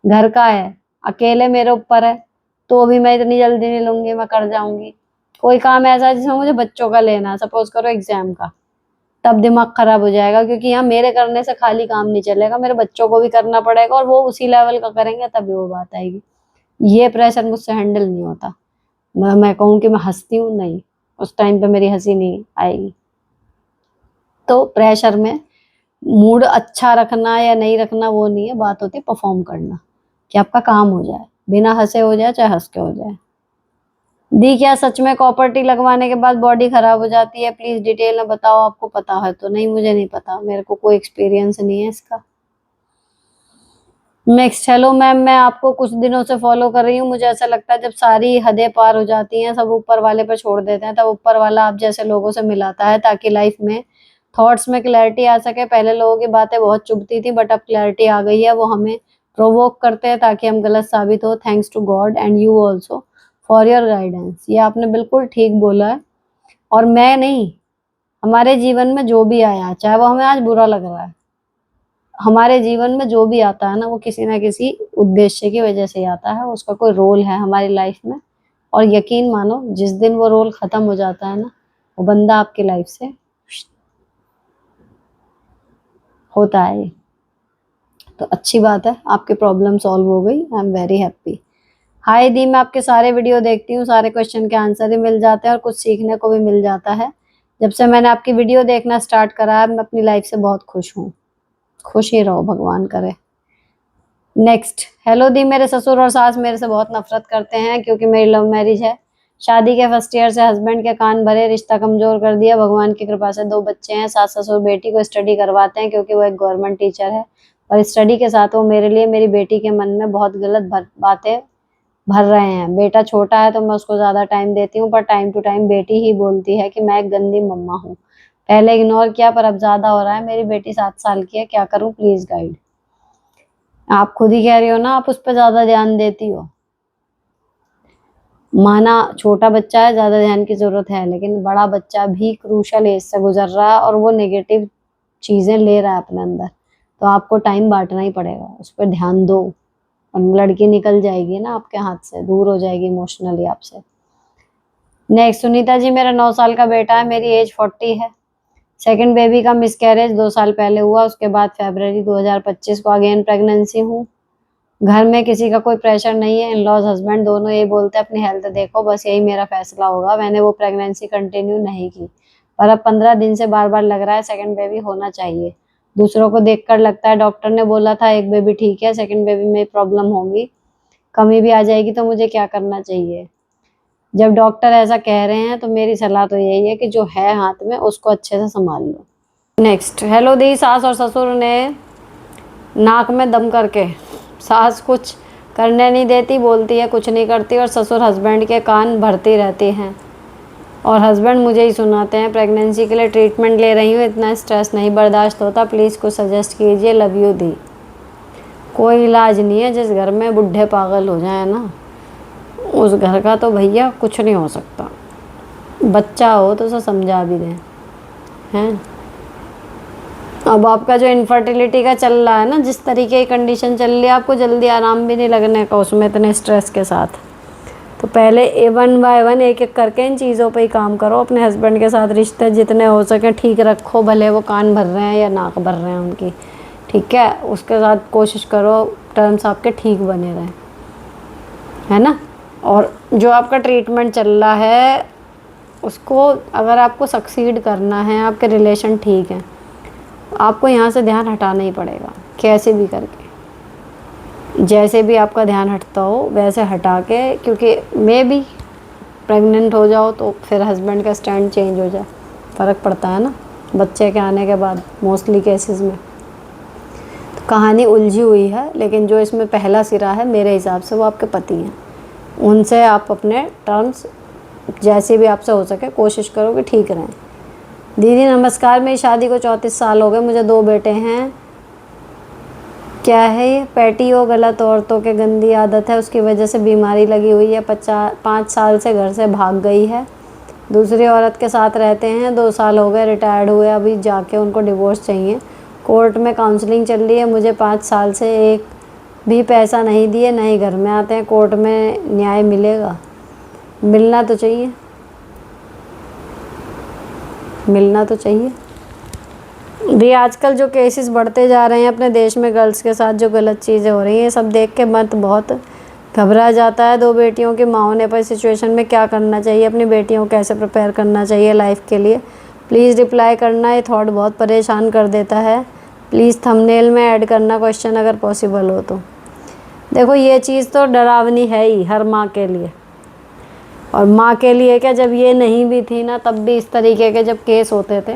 घर का है, अकेले मेरे ऊपर है, तो भी मैं इतनी जल्दी नहीं लूंगी, मैं कर जाऊंगी। कोई काम ऐसा है जिसमें मुझे बच्चों का लेना है, सपोज करो एग्जाम का, तब दिमाग खराब हो जाएगा, क्योंकि यहाँ मेरे करने से खाली काम नहीं चलेगा, मेरे बच्चों को भी करना पड़ेगा और वो उसी लेवल का करेंगे तभी वो बात आएगी। ये प्रेशर मुझसे हैंडल नहीं होता। मैं कहूँ कि मैं हंसती हूँ, नहीं, उस टाइम पे मेरी हंसी नहीं आएगी। तो प्रेशर में मूड अच्छा रखना या नहीं रखना वो नहीं है, बात होती है परफॉर्म करना, कि आपका काम हो जाए, बिना हंसे हो जाए चाहे हंस के हो जाए। दी, क्या सच में कॉपर टी लगवाने के बाद बॉडी खराब हो जाती है, प्लीज डिटेल में बताओ, आपको पता है तो। नहीं, मुझे नहीं पता, मेरे को कोई एक्सपीरियंस नहीं है इसका। नेक्स्ट, हेलो मैम, मैं आपको कुछ दिनों से फॉलो कर रही हूँ। मुझे ऐसा लगता है जब सारी हदें पार हो जाती हैं, सब ऊपर वाले पर छोड़ देते हैं, तब ऊपर वाला आप जैसे लोगों से मिलाता है, ताकि लाइफ में थॉट्स में क्लैरिटी आ सके। पहले लोगों की बातें बहुत चुभती थी, बट अब क्लैरिटी आ गई है। वो हमें प्रोवोक करते हैं ताकि हम गलत साबित हो। Thanks to God and you also for your guidance. ये आपने बिल्कुल ठीक बोला है। और मैं नहीं, हमारे जीवन में जो भी आया, चाहे वो हमें आज बुरा लग रहा है, हमारे जीवन में जो भी आता है ना, वो किसी ना किसी उद्देश्य की वजह से आता है, उसका कोई रोल है हमारी लाइफ में। और यकीन मानो, जिस दिन वो रोल खत्म हो जाता है ना, वो बंदा आपकी लाइफ से होता है। तो अच्छी बात है, आपकी प्रॉब्लम सॉल्व हो गई, आई एम वेरी हैप्पी। हाय दी, मैं आपके सारे वीडियो देखती हूँ, सारे क्वेश्चन के आंसर ही मिल जाते हैं और कुछ सीखने को भी मिल जाता है। जब से मैंने आपकी वीडियो देखना स्टार्ट करा है, मैं अपनी लाइफ से बहुत खुश हूँ। खुश ही रहो, भगवान करे। नेक्स्ट, हेलो दी, मेरे ससुर और सास मेरे से बहुत नफरत करते हैं क्योंकि मेरी लव मैरिज है। शादी के फर्स्ट ईयर से हस्बैंड के कान भरे, रिश्ता कमजोर कर दिया। भगवान की कृपा से दो बच्चे हैं। सास ससुर बेटी को स्टडी करवाते हैं क्योंकि वो एक गवर्नमेंट टीचर है, और स्टडी के साथ वो मेरे लिए मेरी बेटी के मन में बहुत गलत बातें भर रहे हैं। बेटा छोटा है तो मैं उसको ज्यादा टाइम देती हूँ, पर टाइम टू टाइम बेटी ही बोलती है कि मैं एक गंदी मम्मा हूँ। पहले इग्नोर किया, पर अब ज्यादा हो रहा है। मेरी बेटी 7 साल की है, क्या करूँ, प्लीज गाइड। आप खुद ही कह रही हो ना, आप उस पर ज्यादा ध्यान देती हो। माना छोटा बच्चा है, ज्यादा ध्यान की जरूरत है, लेकिन बड़ा बच्चा भी क्रूशल एज से गुजर रहा है और वो नेगेटिव चीजें ले रहा है अपने अंदर, तो आपको टाइम बांटना ही पड़ेगा, उस पर ध्यान दो। और लड़की निकल जाएगी ना आपके हाथ से, दूर हो जाएगी इमोशनली आपसे। नेक्स्ट, सुनीता जी, मेरा 9 साल का बेटा है, मेरी एज 40 है। सेकंड बेबी का मिसकैरेज 2 साल पहले हुआ, उसके बाद फरवरी 2025 को अगेन प्रेगनेंसी हूँ। घर में किसी का कोई प्रेशर नहीं है, इन-लॉज़ हस्बैंड दोनों यही बोलते हैं अपनी हेल्थ देखो, बस यही मेरा फैसला होगा। मैंने वो प्रेगनेंसी कंटिन्यू नहीं की, पर अब 15 दिन से बार-बार लग रहा है सेकंड बेबी होना चाहिए। दूसरों को देखकर लगता है, डॉक्टर ने बोला था एक बेबी ठीक है, सेकंड बेबी में प्रॉब्लम होगी, कमी भी आ जाएगी, तो मुझे क्या करना चाहिए? जब डॉक्टर ऐसा कह रहे हैं तो मेरी सलाह तो यही है कि जो है हाथ में उसको अच्छे से संभाल लो। नेक्स्ट, हेलो दी, सास और ससुर ने नाक में दम करके, सास कुछ करने नहीं देती, बोलती है कुछ नहीं करती, और ससुर हस्बैंड के कान भरती रहती हैं और हस्बैंड मुझे ही सुनाते हैं। प्रेगनेंसी के लिए ट्रीटमेंट ले रही हूँ, इतना स्ट्रेस नहीं बर्दाश्त होता, प्लीज़ कुछ सजेस्ट कीजिए, लव यू दी। कोई इलाज नहीं है, जिस घर में बुढ़े पागल हो जाए ना, उस घर का तो भैया कुछ नहीं हो सकता। बच्चा हो तो उसे समझा भी दें, हैं। अब आपका जो इनफर्टिलिटी का चल रहा है ना, जिस तरीके की कंडीशन चल रही है, आपको जल्दी आराम भी नहीं लगने का उसमें इतने स्ट्रेस के साथ। तो पहले वन बाय वन एक एक करके इन चीज़ों पे ही काम करो। अपने हस्बैंड के साथ रिश्ते जितने हो सके ठीक रखो, भले वो कान भर रहे हैं या नाक भर रहे हैं उनकी, ठीक है। उसके साथ कोशिश करो टर्म्स आपके ठीक बने रहें, है ना। और जो आपका ट्रीटमेंट चल रहा है उसको अगर आपको सक्सीड करना है, आपके रिलेशन ठीक हैं, आपको यहाँ से ध्यान हटाना ही पड़ेगा, कैसे भी करके। जैसे भी आपका ध्यान हटता हो वैसे हटा के, क्योंकि मे भी प्रेग्नेंट हो जाओ तो फिर हस्बैंड का स्टैंड चेंज हो जाए, फ़र्क पड़ता है ना बच्चे के आने के बाद मोस्टली केसेस में। तो कहानी उलझी हुई है, लेकिन जो इसमें पहला सिरा है मेरे हिसाब से वो आपके पति हैं। उनसे आप अपने टर्म्स जैसे भी आपसे हो सके कोशिश करो कि ठीक रहें। दीदी नमस्कार, मेरी शादी को 34 साल हो गए, मुझे 2 बेटे हैं। क्या है ये? पैटियो गलत औरतों के गंदी आदत है, उसकी वजह से बीमारी लगी हुई है। 5 साल से घर से भाग गई है, दूसरी औरत के साथ रहते हैं। 2 साल हो गए रिटायर्ड हुए, अभी जाके उनको डिवोर्स चाहिए। कोर्ट में काउंसलिंग चल रही है, मुझे 5 साल से एक भी पैसा नहीं दिए, ना ही घर में आते हैं। कोर्ट में न्याय मिलेगा? मिलना तो चाहिए, मिलना तो चाहिए। भी आजकल जो केसेस बढ़ते जा रहे हैं अपने देश में, गर्ल्स के साथ जो गलत चीज़ें हो रही हैं, सब देख के मत बहुत घबरा जाता है। 2 बेटियों की माँ होने पर सिचुएशन में क्या करना चाहिए, अपनी बेटियों को कैसे प्रिपेयर करना चाहिए लाइफ के लिए, प्लीज़ रिप्लाई करना। ये थॉट बहुत परेशान कर देता है। प्लीज़ थंबनेल में ऐड करना क्वेश्चन अगर पॉसिबल हो तो। देखो ये चीज़ तो डरावनी है ही हर माँ के लिए, और माँ के लिए क्या, जब ये नहीं भी थी ना तब भी इस तरीके के जब केस होते थे,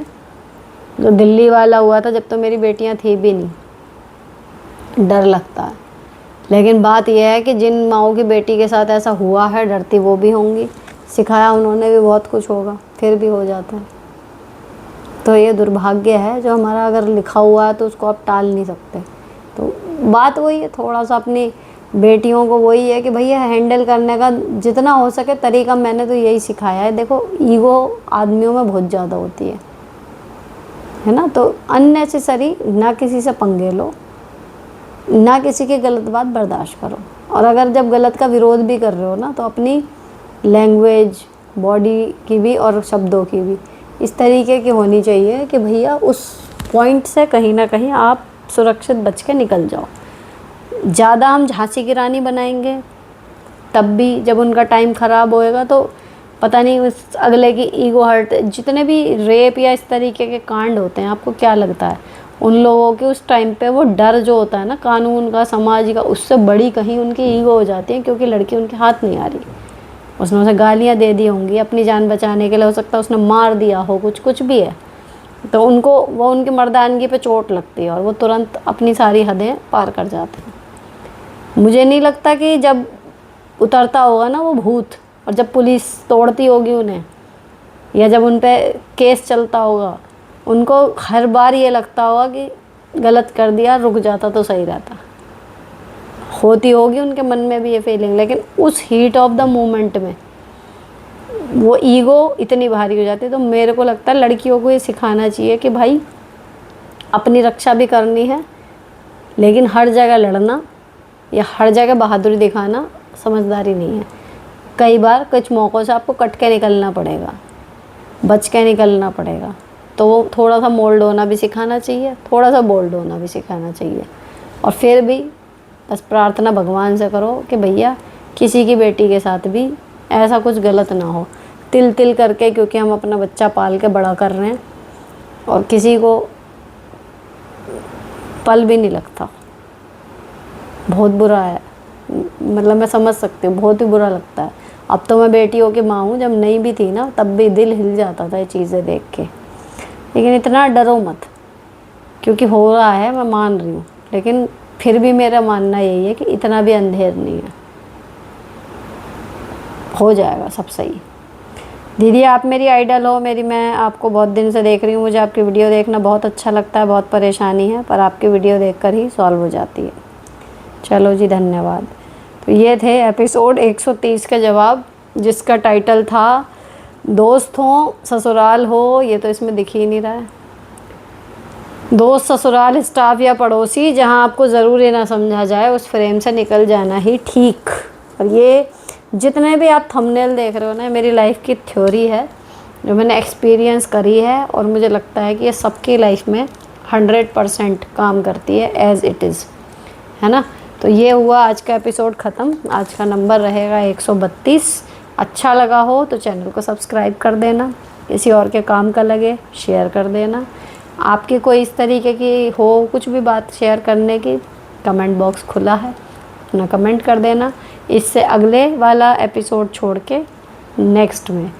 जो दिल्ली वाला हुआ था जब तो मेरी बेटियां थी भी नहीं, डर लगता है। लेकिन बात यह है कि जिन माँओं की बेटी के साथ ऐसा हुआ है, डरती वो भी होंगी, सिखाया उन्होंने भी बहुत कुछ होगा, फिर भी हो जाता है। तो ये दुर्भाग्य है जो हमारा अगर लिखा हुआ है तो उसको आप टाल नहीं सकते। तो बात वही है, थोड़ा सा अपनी बेटियों को वही है कि भैया हैंडल करने का जितना हो सके तरीका, मैंने तो यही सिखाया है। देखो ईगो आदमियों में बहुत ज़्यादा होती है ना, तो अननेसेसरी ना किसी से पंगे लो, ना किसी की गलत बात बर्दाश्त करो। और अगर जब गलत का विरोध भी कर रहे हो ना, तो अपनी लैंग्वेज, बॉडी की भी और शब्दों की भी इस तरीके की होनी चाहिए कि भैया उस पॉइंट से कहीं ना कहीं आप सुरक्षित बच के निकल जाओ। ज़्यादा हम झांसी की रानी बनाएंगे तब भी जब उनका टाइम ख़राब होएगा तो पता नहीं उस अगले की ईगो हर्ट। जितने भी रेप या इस तरीके के कांड होते हैं, आपको क्या लगता है उन लोगों के उस टाइम पे वो डर जो होता है ना कानून का, समाज का, उससे बड़ी कहीं उनकी ईगो हो जाती है, क्योंकि लड़की उनके हाथ नहीं आ रही। उसने उसे गालियाँ दे दी होंगी अपनी जान बचाने के लिए, हो सकता है उसने मार दिया हो, कुछ भी है, तो उनको वो उनकी मर्दानगी पे चोट लगती है और वो तुरंत अपनी सारी हदें पार कर जाते हैं। मुझे नहीं लगता कि जब उतरता होगा ना वो भूत, और जब पुलिस तोड़ती होगी उन्हें, या जब उन पे केस चलता होगा, उनको हर बार ये लगता होगा कि गलत कर दिया, रुक जाता तो सही रहता। होती होगी उनके मन में भी ये फीलिंग, लेकिन उस हीट ऑफ द मोमेंट में वो ईगो इतनी भारी हो जाती है। तो मेरे को लगता है लड़कियों को ये सिखाना चाहिए कि भाई अपनी रक्षा भी करनी है, लेकिन हर जगह लड़ना या हर जगह बहादुरी दिखाना समझदारी नहीं है। कई बार कुछ मौक़ों से आपको कट के निकलना पड़ेगा, बच के निकलना पड़ेगा। तो तो वो थोड़ा सा मोल्ड होना भी सिखाना चाहिए, थोड़ा सा बोल्ड होना भी सिखाना चाहिए। और फिर भी बस प्रार्थना भगवान से करो कि भैया किसी की बेटी के साथ भी ऐसा कुछ गलत ना हो, तिल तिल करके, क्योंकि हम अपना बच्चा पाल के बड़ा कर रहे हैं और किसी को पल भी नहीं लगता। बहुत बुरा है, मतलब मैं समझ सकती हूँ, बहुत ही बुरा लगता है। अब तो मैं बेटियों की माँ हूँ, जब नहीं भी थी ना तब भी दिल हिल जाता था ये चीज़ें देख के। लेकिन इतना डरो मत, क्योंकि हो रहा है, मैं मान रही हूँ, लेकिन फिर भी मेरा मानना यही है कि इतना भी अंधेर नहीं है, हो जाएगा सब सही। दीदी आप मेरी आइडल हो, मैं आपको बहुत दिन से देख रही हूँ, मुझे आपकी वीडियो देखना बहुत अच्छा लगता है, बहुत परेशानी है पर आपकी वीडियो देखकर ही सॉल्व हो जाती है। चलो जी, धन्यवाद। तो ये थे एपिसोड 130 के जवाब, जिसका टाइटल था दोस्त हो ससुराल हो, ये तो इसमें दिख ही नहीं रहा है, दोस्त ससुराल स्टाफ या पड़ोसी, जहां आपको ज़रूर ये ना समझा जाए उस फ्रेम से निकल जाना ही ठीक। और ये जितने भी आप थंबनेल देख रहे हो ना, मेरी लाइफ की थ्योरी है जो मैंने एक्सपीरियंस करी है, और मुझे लगता है कि ये सबकी लाइफ में 100% काम करती है एज़ इट इज़, है ना। तो ये हुआ आज का एपिसोड ख़त्म। आज का नंबर रहेगा 132। अच्छा लगा हो तो चैनल को सब्सक्राइब कर देना, किसी और के काम का लगे शेयर कर देना। आपकी कोई इस तरीके की हो कुछ भी बात शेयर करने की, कमेंट बॉक्स खुला है, अपना कमेंट कर देना। इससे अगले वाला एपिसोड छोड़ के नेक्स्ट में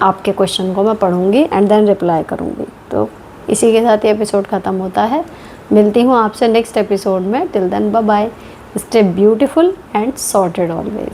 आपके क्वेश्चन को मैं पढ़ूंगी एंड देन रिप्लाई करूंगी। तो इसी के साथ ये एपिसोड ख़त्म होता है। मिलती हूँ आपसे नेक्स्ट एपिसोड में। Till then bye bye, stay beautiful and sorted always.